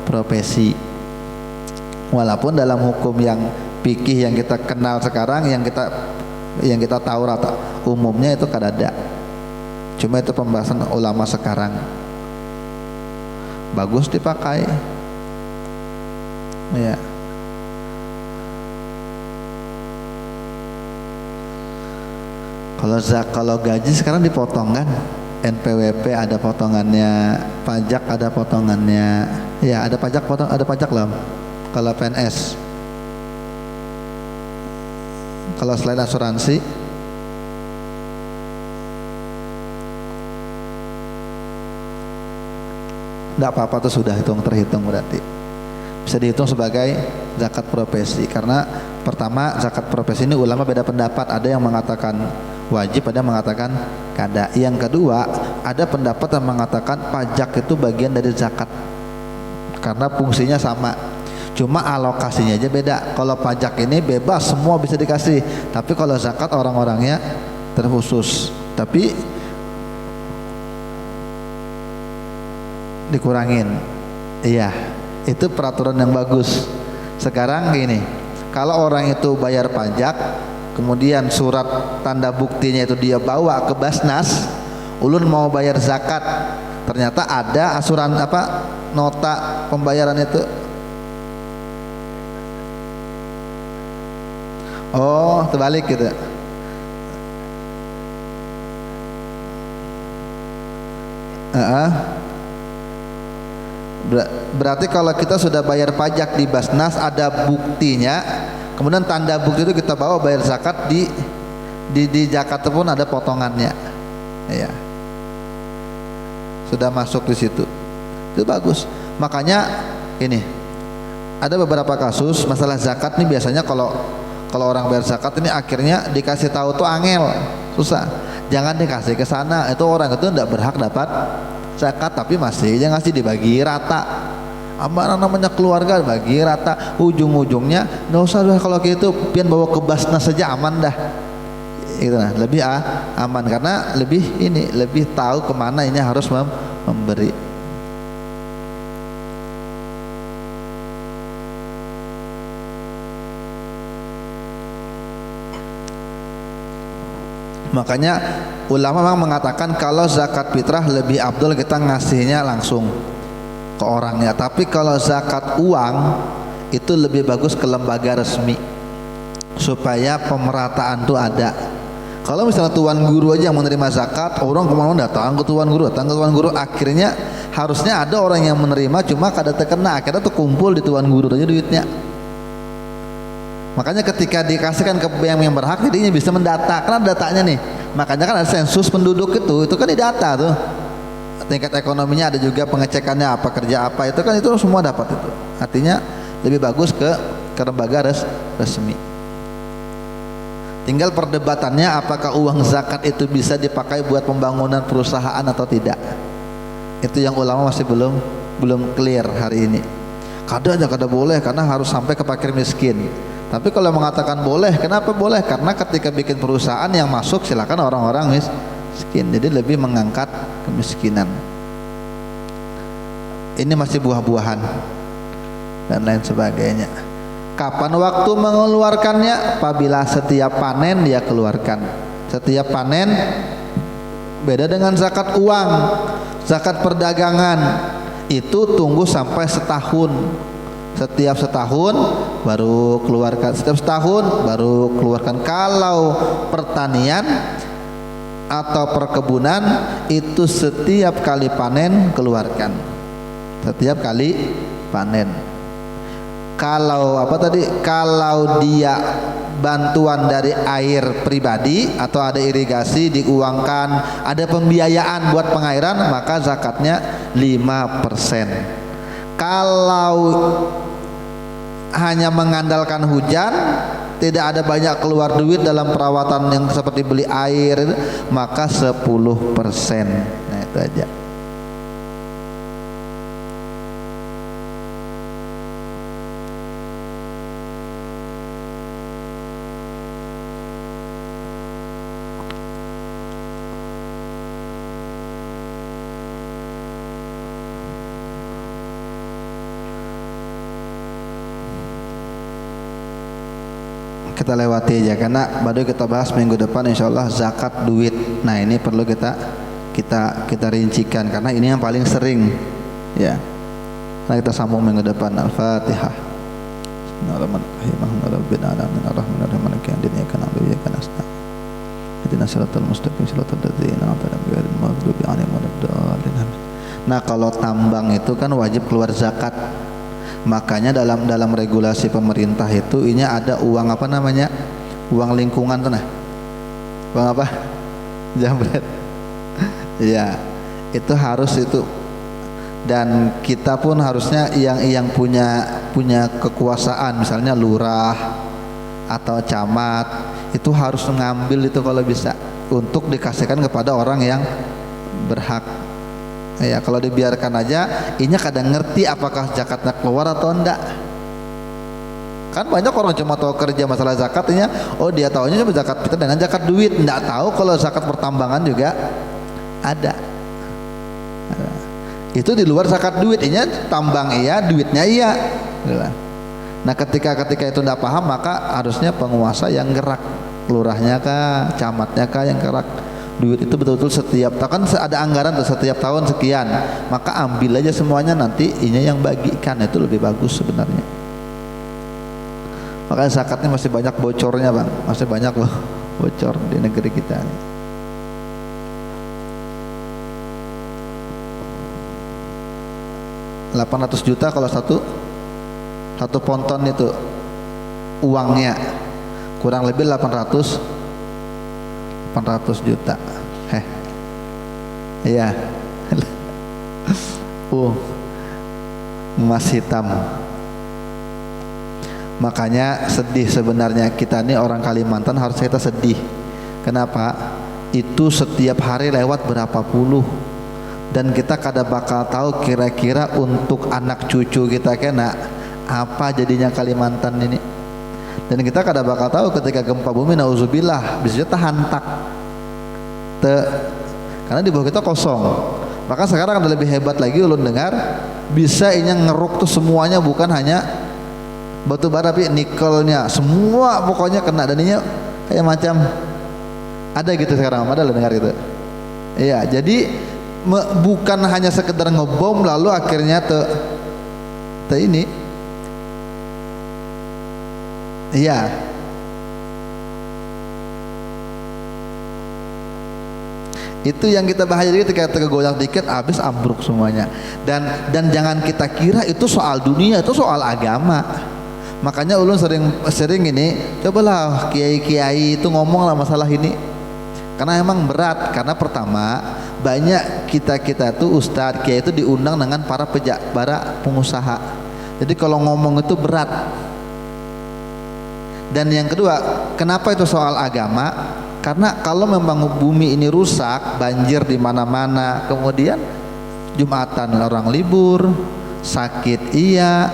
profesi. Walaupun dalam hukum yang fikih yang kita kenal sekarang, yang kita tahu rata umumnya itu kada ada. Cuma itu pembahasan ulama sekarang. bagus dipakai. Ya. Kalau gaji sekarang dipotong kan, NPWP ada potongannya, pajak ada potongannya, ya ada pajak loh. Kalau PNS, kalau selain asuransi, enggak apa-apa tuh, sudah terhitung berarti. Bisa dihitung sebagai zakat profesi, karena pertama zakat profesi ini ulama beda pendapat, ada yang mengatakan wajib, ada yang mengatakan kada. Yang kedua, ada pendapat yang mengatakan pajak itu bagian dari zakat karena fungsinya sama, cuma alokasinya aja beda. Kalau pajak ini bebas, semua bisa dikasih, tapi kalau zakat orang-orangnya terkhusus, tapi dikurangin. Iya, itu peraturan yang bagus. Sekarang gini, kalau orang itu bayar pajak, kemudian surat tanda buktinya itu dia bawa ke Basnas, ulun mau bayar zakat, ternyata ada asuran nota pembayaran itu. Oh, terbalik gitu. Berarti kalau kita sudah bayar pajak di Basnas, ada buktinya, kemudian tanda bukti itu kita bawa bayar zakat, di Jakarta pun ada potongannya, ya sudah masuk di situ, itu bagus. Makanya ini ada beberapa kasus masalah zakat nih, biasanya kalau orang bayar zakat ini akhirnya dikasih tahu tuh angel, susah. Jangan dikasih ke sana, itu orang itu tidak berhak dapat zakat, tapi masih aja ngasih, dibagi rata. Apa namanya keluarga, bagi rata. Ujung-ujungnya nggak usah lah kalau gitu, pian bawa ke Basnas saja aman dah. Itu nah, lebih aman karena lebih tahu kemana ini harus memberi. Makanya ulama memang mengatakan kalau zakat fitrah lebih afdol kita ngasihnya langsung ke orangnya, tapi kalau zakat uang itu lebih bagus ke lembaga resmi supaya pemerataan tuh ada. Kalau misalnya tuan guru aja yang menerima zakat, orang kemana datang ke tuan guru, akhirnya harusnya ada orang yang menerima, cuma kada terkena, akhirnya tuh kumpul di tuan guru aja duitnya. Makanya ketika dikasihkan ke yang berhak, jadinya bisa mendata, karena datanya nih. Makanya kan ada sensus penduduk itu kan didata tuh. Tingkat ekonominya ada juga pengecekannya, apa kerja apa, itu kan itu semua dapat itu. Artinya lebih bagus ke lembaga resmi. Tinggal perdebatannya apakah uang zakat itu bisa dipakai buat pembangunan perusahaan atau tidak. Itu yang ulama masih belum clear hari ini. Kada boleh karena harus sampai ke fakir miskin. Tapi kalau mengatakan boleh, kenapa boleh? Karena ketika bikin perusahaan yang masuk silakan orang-orang miskin, jadi lebih mengangkat kemiskinan. Ini masih buah-buahan dan lain sebagainya. Kapan waktu mengeluarkannya? Apabila setiap panen dia keluarkan. Setiap panen beda dengan zakat uang. Zakat perdagangan itu tunggu sampai setahun. Setiap setahun baru keluarkan, setiap setahun baru keluarkan. Kalau pertanian atau perkebunan itu setiap kali panen keluarkan, setiap kali panen. Kalau kalau dia bantuan dari air pribadi atau ada irigasi diuangkan, ada pembiayaan buat pengairan, maka zakatnya 5%. Kalau hanya mengandalkan hujan, tidak ada banyak keluar duit dalam perawatan yang seperti beli air, maka 10%. Nah itu aja. Kita lewati aja karena baru kita bahas minggu depan insyaallah zakat duit. Nah ini perlu kita rincikan karena ini yang paling sering ya. Nah, kita sambung minggu depan. Al-Fatihah. Bismillahirrahmanirrahim. Nah, kalau tambang itu kan wajib keluar zakat. Makanya dalam regulasi pemerintah itu ini ada uang apa namanya? Uang lingkungan tuh nah. Uang apa? Jambret. Iya. Itu harus itu. Dan kita pun harusnya yang punya kekuasaan, misalnya lurah atau camat, itu harus mengambil itu kalau bisa untuk dikasihkan kepada orang yang berhak. Ya, kalau dibiarkan aja, ini kadang ngerti apakah zakatnya keluar atau enggak. Kan banyak orang cuma tahu kerja masalah zakatnya, oh dia tahunya cuma zakat fitrah dengan zakat duit, enggak tahu kalau zakat pertambangan juga ada. Itu di luar zakat duit, ini tambang iya, duitnya iya. Nah, ketika itu tidak paham, maka harusnya penguasa yang gerak, lurahnya kah, camatnya kah yang gerak. Duit itu betul-betul setiap tahun kan ada anggaran tuh, setiap tahun sekian, maka ambil aja semuanya, nanti ini yang bagikan, itu lebih bagus sebenarnya. Makanya zakatnya masih banyak bocornya bang, masih banyak loh bocor di negeri kita ini. $800 juta kalau satu ponton itu uangnya, kurang lebih 800 juta. Iya. Emas hitam. Makanya sedih sebenarnya, kita nih orang Kalimantan harus kita sedih. Kenapa? Itu setiap hari lewat berapa puluh, dan kita kada bakal tahu kira-kira untuk anak cucu kita kena apa jadinya Kalimantan ini. Dan kita kada bakal tahu ketika gempa bumi, nauzubillah, bisa hantak karena di bawah kita kosong. Maka sekarang ada lebih hebat lagi, ulun dengar bisa inya ngeruk tuh semuanya, bukan hanya batu bara tapi nikelnya semua pokoknya kena, dan ini kayak macam ada gitu sekarang, ada lo dengar gitu. Iya, jadi bukan hanya sekedar ngebom lalu akhirnya ini. Iya. Itu yang kita bahaya, jadi ketika tergoyang dikit habis ambruk semuanya. Dan jangan kita kira itu soal dunia, itu soal agama. Makanya ulun sering ini, cobalah kiai-kiai itu ngomong lah masalah ini. Karena emang berat, karena pertama banyak kita tuh ustadz kiai itu diundang dengan para pengusaha. Jadi kalau ngomong itu berat. Dan yang kedua, kenapa itu soal agama? Karena kalau memang bumi ini rusak, banjir di mana-mana, kemudian Jumatan orang libur, sakit iya.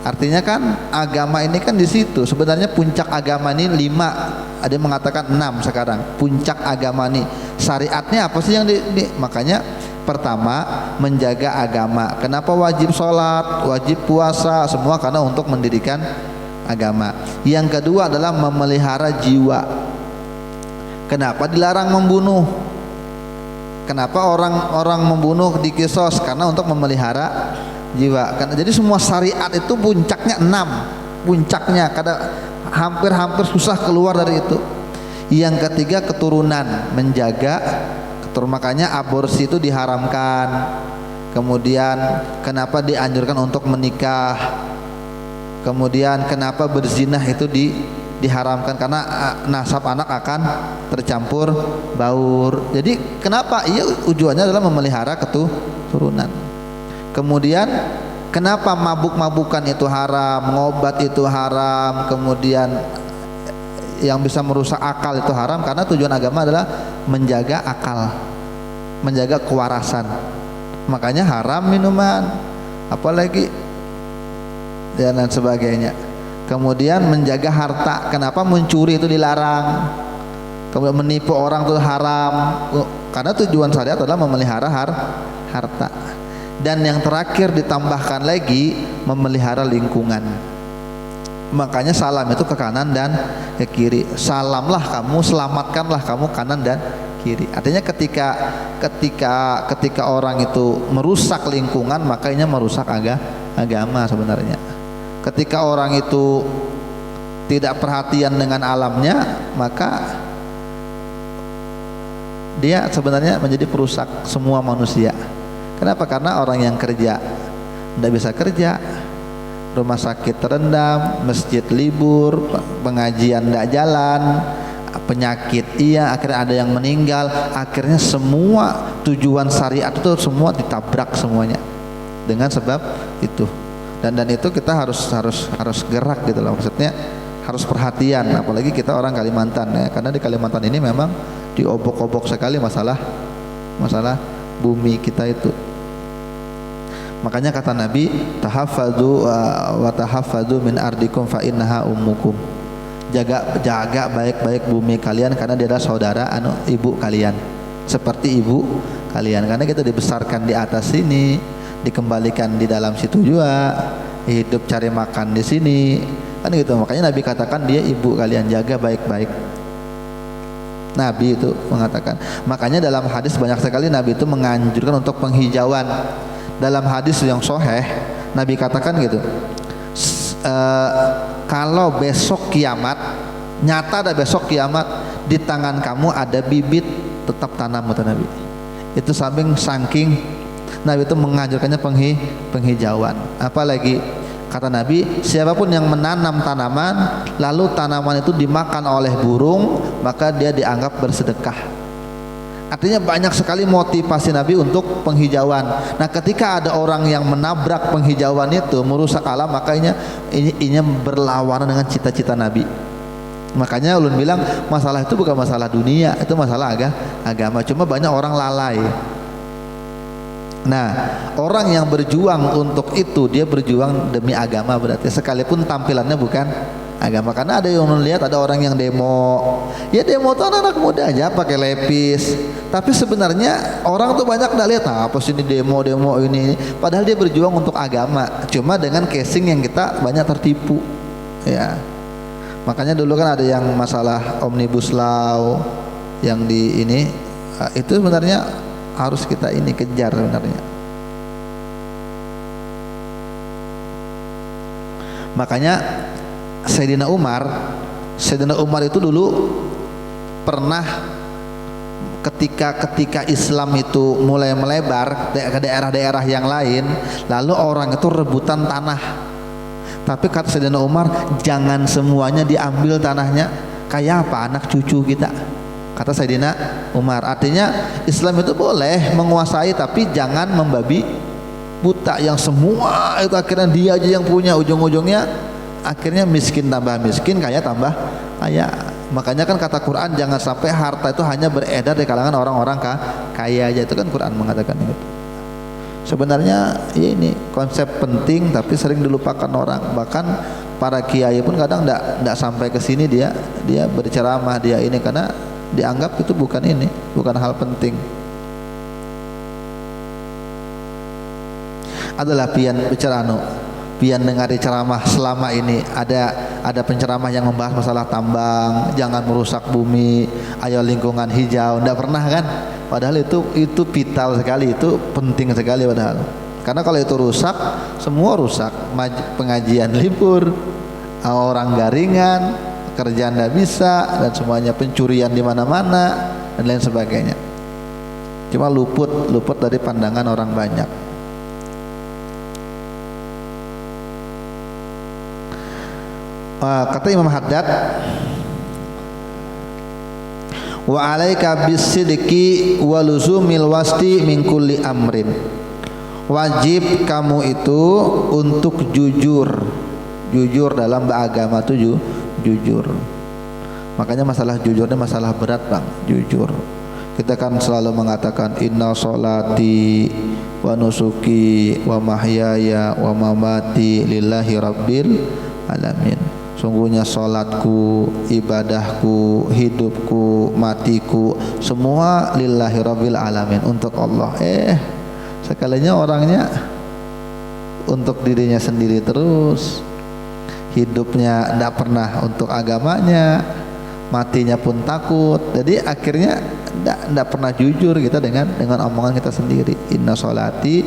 Artinya kan agama ini kan di situ. Sebenarnya puncak agama ini 5, ada yang mengatakan 6 sekarang. Puncak agama ini syariatnya apa sih yang makanya pertama menjaga agama. Kenapa wajib sholat, wajib puasa, semua karena untuk mendirikan agama. Yang kedua adalah memelihara jiwa. Kenapa dilarang membunuh? Kenapa orang membunuh di kisos? Karena untuk memelihara jiwa. Karena jadi semua syariat itu puncaknya 6, puncaknya hampir susah keluar dari itu. Yang ketiga keturunan, menjaga keturunan, makanya aborsi itu diharamkan. Kemudian kenapa dianjurkan untuk menikah? Kemudian kenapa berzinah itu diharamkan? Karena nasab anak akan tercampur baur. Jadi kenapa? Iya, tujuannya adalah memelihara keturunan. Kemudian kenapa mabuk-mabukan itu haram, ngobat itu haram, kemudian yang bisa merusak akal itu haram, karena tujuan agama adalah menjaga akal, menjaga kewarasan. Makanya haram minuman, apalagi dan lain sebagainya. Kemudian menjaga harta, kenapa mencuri itu dilarang, kemudian menipu orang itu haram, karena tujuan syariat adalah memelihara harta. Dan yang terakhir ditambahkan lagi memelihara lingkungan. Makanya salam itu ke kanan dan ke kiri. Salamlah kamu, selamatkanlah kamu kanan dan kiri. Artinya ketika orang itu merusak lingkungan, makanya merusak agama sebenarnya. Ketika orang itu tidak perhatian dengan alamnya, maka dia sebenarnya menjadi perusak semua manusia. Kenapa? Karena orang yang kerja tidak bisa kerja, rumah sakit terendam, masjid libur, pengajian tidak jalan, penyakit akhirnya ada yang meninggal, akhirnya semua tujuan syariat itu semua ditabrak semuanya dengan sebab itu. Dan itu kita harus gerak gitu loh, maksudnya harus perhatian, apalagi kita orang Kalimantan ya, karena di Kalimantan ini memang diobok-obok sekali masalah bumi kita itu. Makanya kata Nabi, tahaffadzu wa tahaffadzu min ardikum fa innaha ummukum. Jaga baik-baik bumi kalian karena dia adalah saudara ibu kalian. Seperti ibu kalian, karena kita dibesarkan di atas sini, dikembalikan di dalam situ juga, hidup cari makan di sini. Kan gitu. Makanya Nabi katakan dia ibu kalian, jaga baik-baik. Nabi itu mengatakan. Makanya dalam hadis banyak sekali Nabi itu menganjurkan untuk penghijauan. Dalam hadis yang sahih Nabi katakan gitu, kalau besok kiamat, nyata ada besok kiamat, di tangan kamu ada bibit, tetap tanam, kata Nabi. Itu saking Nabi itu menganjurkannya penghijauan. Apalagi kata Nabi, siapapun yang menanam tanaman lalu tanaman itu dimakan oleh burung, maka dia dianggap bersedekah. Artinya banyak sekali motivasi Nabi untuk penghijauan. Nah, ketika ada orang yang menabrak penghijauan itu, merusak alam, makanya ini berlawanan dengan cita-cita Nabi. Makanya ulun bilang masalah itu bukan masalah dunia, itu masalah agama. Cuma banyak orang lalai. Nah, orang yang berjuang untuk itu, dia berjuang demi agama berarti, sekalipun tampilannya bukan agama. Karena ada yang melihat ada orang yang demo, ya demo tuh anak muda aja pakai lepis, tapi sebenarnya orang tuh banyak nggak lihat apa sih ini demo ini, padahal dia berjuang untuk agama, cuma dengan casing yang kita banyak tertipu ya. Makanya dulu kan ada yang masalah omnibus law yang di ini, itu sebenarnya harus kita ini kejar sebenarnya. Makanya Sayyidina Umar itu dulu pernah ketika Islam itu mulai melebar ke daerah-daerah yang lain, lalu orang itu rebutan tanah. Tapi kata Sayyidina Umar, jangan semuanya diambil tanahnya, kayak apa anak cucu kita, kata Sayyidina Umar. Artinya Islam itu boleh menguasai, tapi jangan membabi buta yang semua itu akhirnya dia aja yang punya, ujung-ujungnya akhirnya miskin tambah miskin, kaya tambah kaya. Makanya kan kata Quran, jangan sampai harta itu hanya beredar di kalangan orang-orang kaya aja. Itu kan Quran mengatakan itu. Sebenarnya ya ini konsep penting tapi sering dilupakan orang. Bahkan para kiai pun kadang tidak sampai ke sini dia berceramah dia ini, karena dianggap itu bukan hal penting. Adalah pian bicara pian dengar ceramah selama ini, ada penceramah yang membahas masalah tambang, jangan merusak bumi, ayo lingkungan hijau, tidak pernah kan? Padahal itu vital sekali, itu penting sekali padahal. Karena kalau itu rusak, semua rusak. Pengajian libur, orang garingan, kerjaan tidak bisa, dan semuanya, pencurian di mana-mana dan lain sebagainya. Cuma luput dari pandangan orang banyak. Kata Imam Haddad, wa alaika bisidqi wa luzumil wasti min kulli amrin. Wajib kamu itu untuk jujur dalam beragama itu jujur. Makanya masalah jujur ini masalah berat, Bang, jujur. Kita kan selalu mengatakan inna sholati wa nusuki wa mahyaya wa mamati lillahi rabbil alamin. Sungguhnya sholatku, ibadahku, hidupku, matiku, semua lillahi rabbil alamin, untuk Allah. Sekalinya orangnya untuk dirinya sendiri terus, hidupnya tidak pernah untuk agamanya, matinya pun takut. Jadi akhirnya Tidak pernah jujur kita dengan omongan kita sendiri. Inna sholati,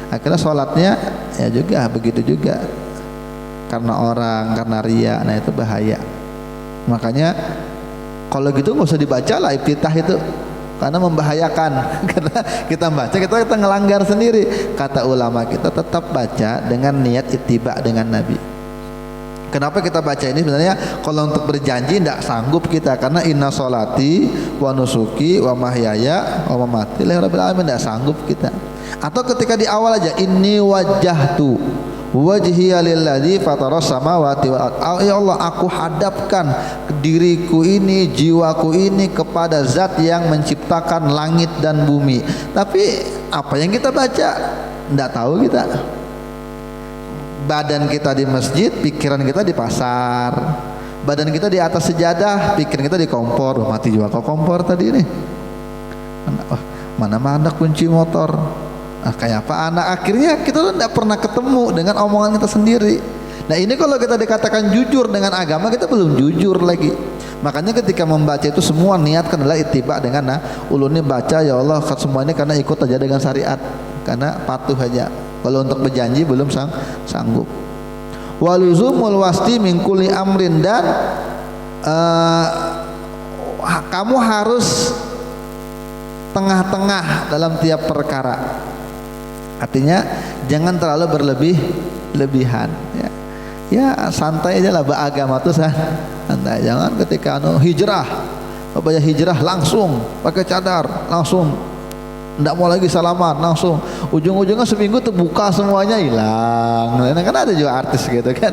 akhirnya sholatnya ya juga begitu juga, karena orang, karena riya. Nah itu bahaya. Makanya kalau gitu nggak usah dibaca lah iftitah itu, karena membahayakan. Karena kita baca kita ngelanggar sendiri. Kata ulama kita tetap baca dengan niat ittiba dengan Nabi. Kenapa kita baca ini? Sebenarnya kalau untuk berjanji tidak sanggup kita, karena inna sholati wa nusuki wa mahyaya wa mamati lillahi rabbil alamin, tidak sanggup kita. Atau ketika di awal aja, inni wajjahtu wajhiya lilladzi fataras samawati wal ardh, ya Allah aku hadapkan diriku ini, jiwaku ini kepada zat yang menciptakan langit dan bumi. Tapi apa yang kita baca tidak tahu kita. Badan kita di masjid, pikiran kita di pasar. Badan kita di atas sejadah, pikiran kita di kompor. Mati juga kok kompor tadi nih. Mana kunci motor. Kayak apa anak? Akhirnya kita tuh tidak pernah ketemu dengan omongan kita sendiri. Nah ini kalau kita dikatakan jujur dengan agama, kita belum jujur lagi. Makanya ketika membaca itu semua niatkan adalah ittiba dengan ulun ini baca ya Allah semua ini karena ikut aja dengan syariat, karena patuh aja. Kalau untuk berjanji belum sanggup. Waluzumul wasti min kulli amrin, dan kamu harus tengah-tengah dalam tiap perkara. Artinya jangan terlalu berlebihan ya. Ya santai aja lah beragama tuh santai. Jangan ketika hijrah, bapak hijrah langsung pakai cadar, langsung tidak mau lagi salaman, langsung ujung-ujungnya seminggu terbuka semuanya hilang. Nah, kan ada juga artis gitu kan,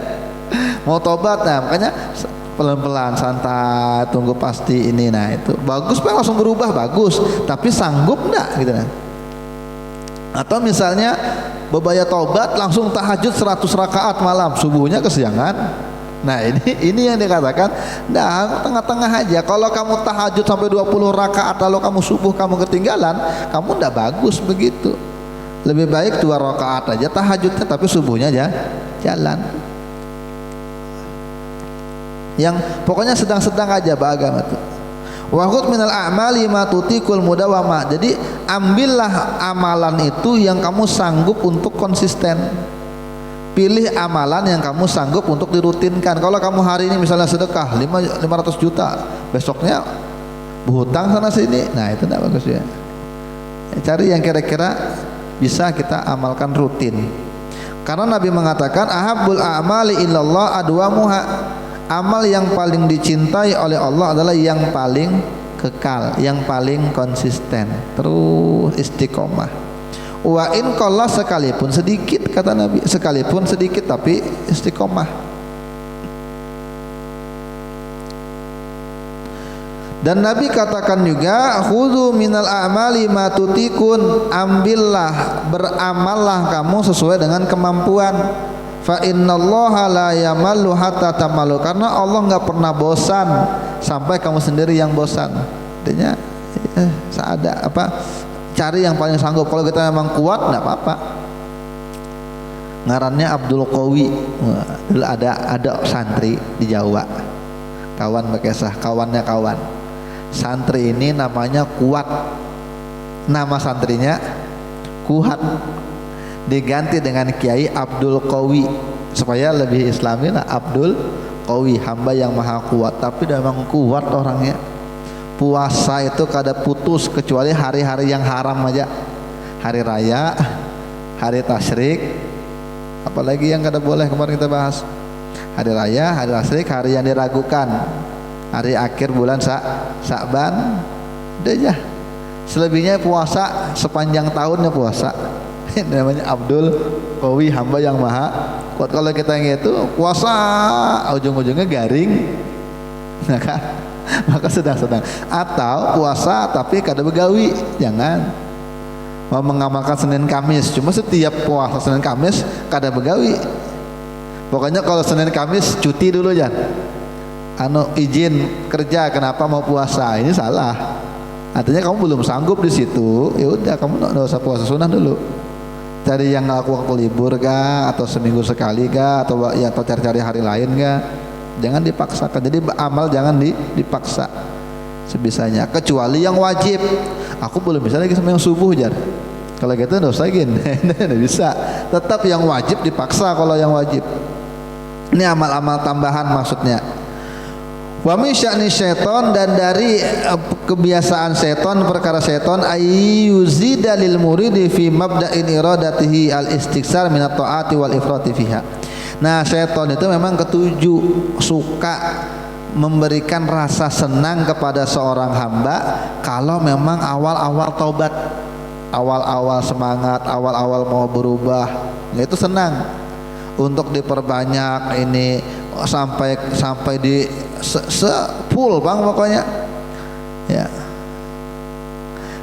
mau tobat. Nah makanya pelan-pelan santai, tunggu pasti ini. Nah itu bagus, pengen langsung berubah bagus, tapi sanggup enggak gitu. Nah atau misalnya bebaya tobat langsung tahajud 100 rakaat malam, subuhnya kesiangan. Nah ini yang dikatakan nah tengah-tengah aja. Kalau kamu tahajud sampai 20 rakaat lalu kamu subuh kamu ketinggalan, kamu ndak bagus begitu. Lebih baik 2 rakaat aja tahajudnya, tapi subuhnya aja jalan. Yang pokoknya sedang-sedang aja beragama tuh. Wa khudh minal a'mali ma tutikul mudawama. Jadi ambillah amalan itu yang kamu sanggup untuk konsisten. Pilih amalan yang kamu sanggup untuk dirutinkan. Kalau kamu hari ini misalnya sedekah 500 juta, besoknya berhutang sana sini, nah itu tidak bagus ya. Cari yang kira-kira bisa kita amalkan rutin. Karena Nabi mengatakan ahabbul a'mali illallah adwamuha. Amal yang paling dicintai oleh Allah adalah yang paling kekal, yang paling konsisten, terus istiqomah. Wa in qalla, sekalipun sedikit, kata Nabi, sekalipun sedikit tapi istiqomah. Dan Nabi katakan juga khudzu minal a'mali ma tutikun, ambillah, beramallah kamu sesuai dengan kemampuan. Fa innallaha la yamallu hatta tamalu, karena Allah nggak pernah bosan sampai kamu sendiri yang bosan. Artinya seada apa, cari yang paling sanggup. Kalau kita memang kuat nggak apa-apa. Ngarannya Abdul Qawi. Dulu ada santri di Jawa, kawan bekesah, kawannya kawan. Santri ini namanya Kuat, nama santrinya Kuat, diganti dengan Kiai Abdul Qawi supaya lebih islami lah. Abdul Qawi, hamba yang maha kuat. Tapi memang kuat orangnya. Puasa itu kada putus kecuali hari-hari yang haram aja, hari raya, hari tasyrik, apalagi yang kada boleh kemarin kita bahas. Hari raya, hari tasyrik, hari yang diragukan, hari akhir bulan Sa'ban, udah aja. Selebihnya puasa, sepanjang tahunnya puasa. Namanya Abdul Qawi, hamba yang maha kuat. Kalau kita gitu puasa ujung-ujungnya garing, nah kan? Maka sedang-sedang. Atau puasa tapi kada begawi, jangan. Mau mengamalkan Senin Kamis, cuma setiap puasa Senin Kamis kada begawi. Pokoknya kalau Senin Kamis cuti dulu ya, izin kerja, kenapa mau puasa, ini salah. Artinya kamu belum sanggup di situ, ya udah kamu nggak usah puasa sunnah dulu. Cari yang waktu libur kah, atau seminggu sekali kah, atau ya atau cari-cari hari lain kah. Jangan dipaksakan. Jadi amal jangan dipaksa. sebisanya, kecuali yang wajib. Aku belum bisa lagi sembahyang subuh jar. Kalau gitu enggak usah gini. Enggak bisa. Tetap yang wajib dipaksa kalau yang wajib. Ini amal-amal tambahan maksudnya. Wa min sya'ni syaiton, dan dari kebiasaan seton, perkara seton, ayyuzida lil muridi fi mabda'in iradatihi al-istiksar min at-ta'ati wal ifrati fiha. Nah, seton itu memang ketujuh suka memberikan rasa senang kepada seorang hamba kalau memang awal-awal taubat, awal-awal semangat, awal-awal mau berubah, itu senang untuk diperbanyak ini sampai di full bang pokoknya ya.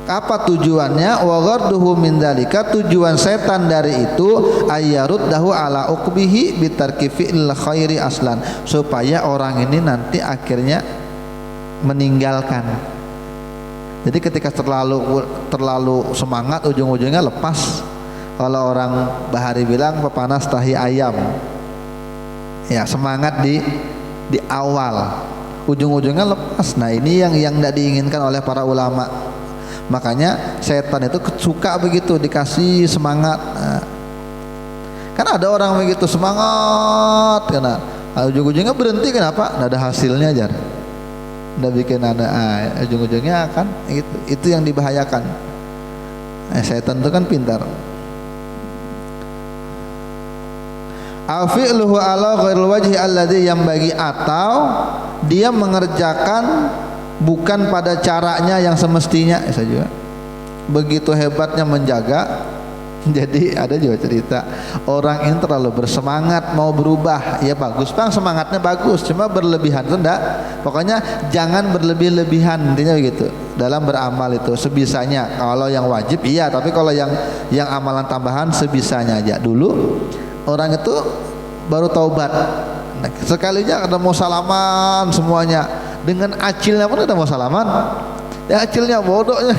Apa tujuannya? Wa gharduhu min dzalika, tujuan setan dari itu ayyaruddahu ala uqbihi bitarki fi'il khairi aslan, supaya orang ini nanti akhirnya meninggalkan. Jadi ketika terlalu semangat, ujung-ujungnya lepas. Kalau orang Bahari bilang pepanas tahi ayam. Ya, semangat di awal, ujung-ujungnya lepas. Nah, ini yang tidak diinginkan oleh para ulama. Makanya setan itu suka begitu, dikasih semangat. Nah, kan ada orang begitu semangat, karena ujung-ujungnya berhenti. Kenapa? Nggak ada hasilnya jar. Nggak bikin ada, ujung-ujungnya akan itu yang dibahayakan. Setan itu kan pintar. Afi'luhu ala ghairil wajhi alladhi yanbaghi, atau dia mengerjakan bukan pada caranya yang semestinya. Saya juga begitu hebatnya menjaga. Jadi ada juga cerita orang ini terlalu bersemangat mau berubah. Ya bagus bang, semangatnya bagus, cuma berlebihan itu enggak. Pokoknya jangan berlebih-lebihan, intinya begitu dalam beramal itu, sebisanya. Kalau yang wajib iya, tapi kalau yang amalan tambahan sebisanya aja. Dulu orang itu baru taubat, nah, sekalinya ada mau salaman semuanya, dengan acilnya pun ada mau salaman. Ya acilnya bodohnya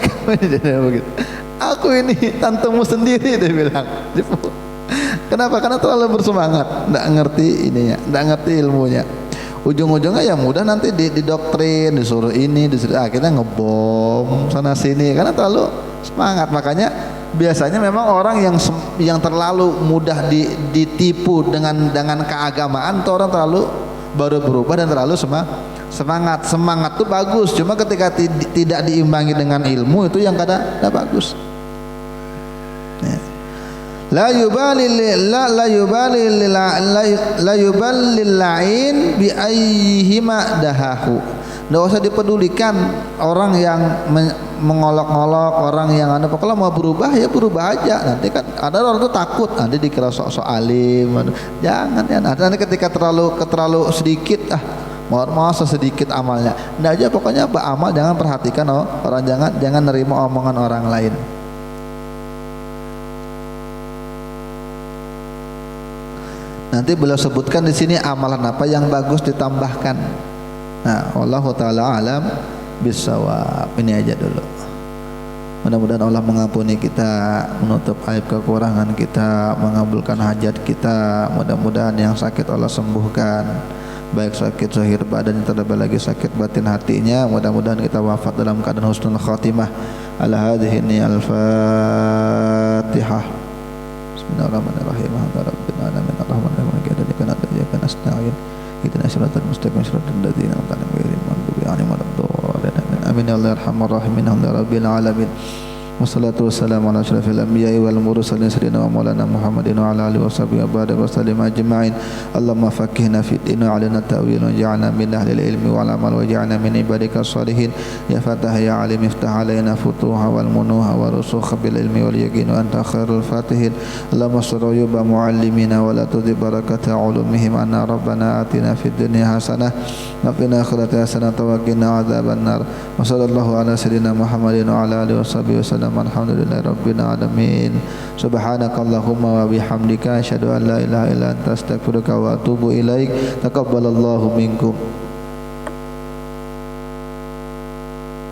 begitu. Aku ini tantemu sendiri, dia bilang. Kenapa? Karena terlalu bersemangat, tidak ngerti ininya, tidak ngerti ilmunya. Ujung-ujungnya ya mudah nanti didoktrin, disuruh ini, disuruh akhirnya ngebom sana sini karena terlalu semangat. Makanya biasanya memang orang yang terlalu mudah ditipu dengan keagamaan itu orang terlalu baru berubah dan terlalu semangat tuh bagus, cuma ketika tidak diimbangi dengan ilmu itu yang kadang tidak bagus. La yubali la'in bi ayyihima dahahu. Nggak usah dipedulikan orang yang mengolok-olok, orang yang kalau mau berubah ya berubah aja. Nanti kan ada orang tuh takut nanti dikira sok-sok alim. Jangan ya. Nanti ketika terlalu sedikit mau sedikit amalnya. Nggak aja, pokoknya beramal jangan perhatikan orang, jangan nerima omongan orang lain. Nanti beliau sebutkan di sini amalan apa yang bagus ditambahkan. Nah, wallahu taala alam bisawab. Ini aja dulu. Mudah-mudahan Allah mengampuni kita, menutup aib kekurangan kita, mengabulkan hajat kita. Mudah-mudahan yang sakit Allah sembuhkan, baik sakit zahir badan, terlebih lagi sakit batin hatinya. Mudah-mudahan kita wafat dalam keadaan husnul khatimah. Ala hadhihi al-Fatihah. Bismillahirrahmanirrahim. Rabbil alamin arrahmanirrahim maliki yaumiddin iyyaka nasta'in ihdinas siratal mustaqim siratal ladzina an'amta 'alaihim ghairil maghdubi 'alaihim waladdallin. Amin ya Allah arhamar rahimin. Alhamdulillahirabbil alamin. Wassalatu wassalamu ala asyrafil anbiya'i wal mursalin sayyidina wa maulana Muhammadin wa ala alihi washabihi wa barik wa sallim ajma'in. Allahumma faqihna fid din wa 'allimna ta'wil wa ja'alna min ahlil ilmi wal amal wa ja'alna min ibadika shalihin. Ya Fatah ya Alim iftah alaina futuha wal munuha wa rusukha bil ilmi wal yaqin wa anta khairul fatihin. Allahumma sirru yuba muallimina wa la tudhi barakata ulumihim anna rabbana atina fid dunya hasanah wa qina akhirati hasanah wa qina adzabannar. Wa sallallahu ala sayyidina Muhammadin wa ala alihi washabihi wasallam. Alhamdulillahi rabbil alamin. Subhanakallahumma wa bihamdika asyhadu an la ilaha illa anta astaghfiruka wa atubu ilaik. Taqabbalallahu minkum.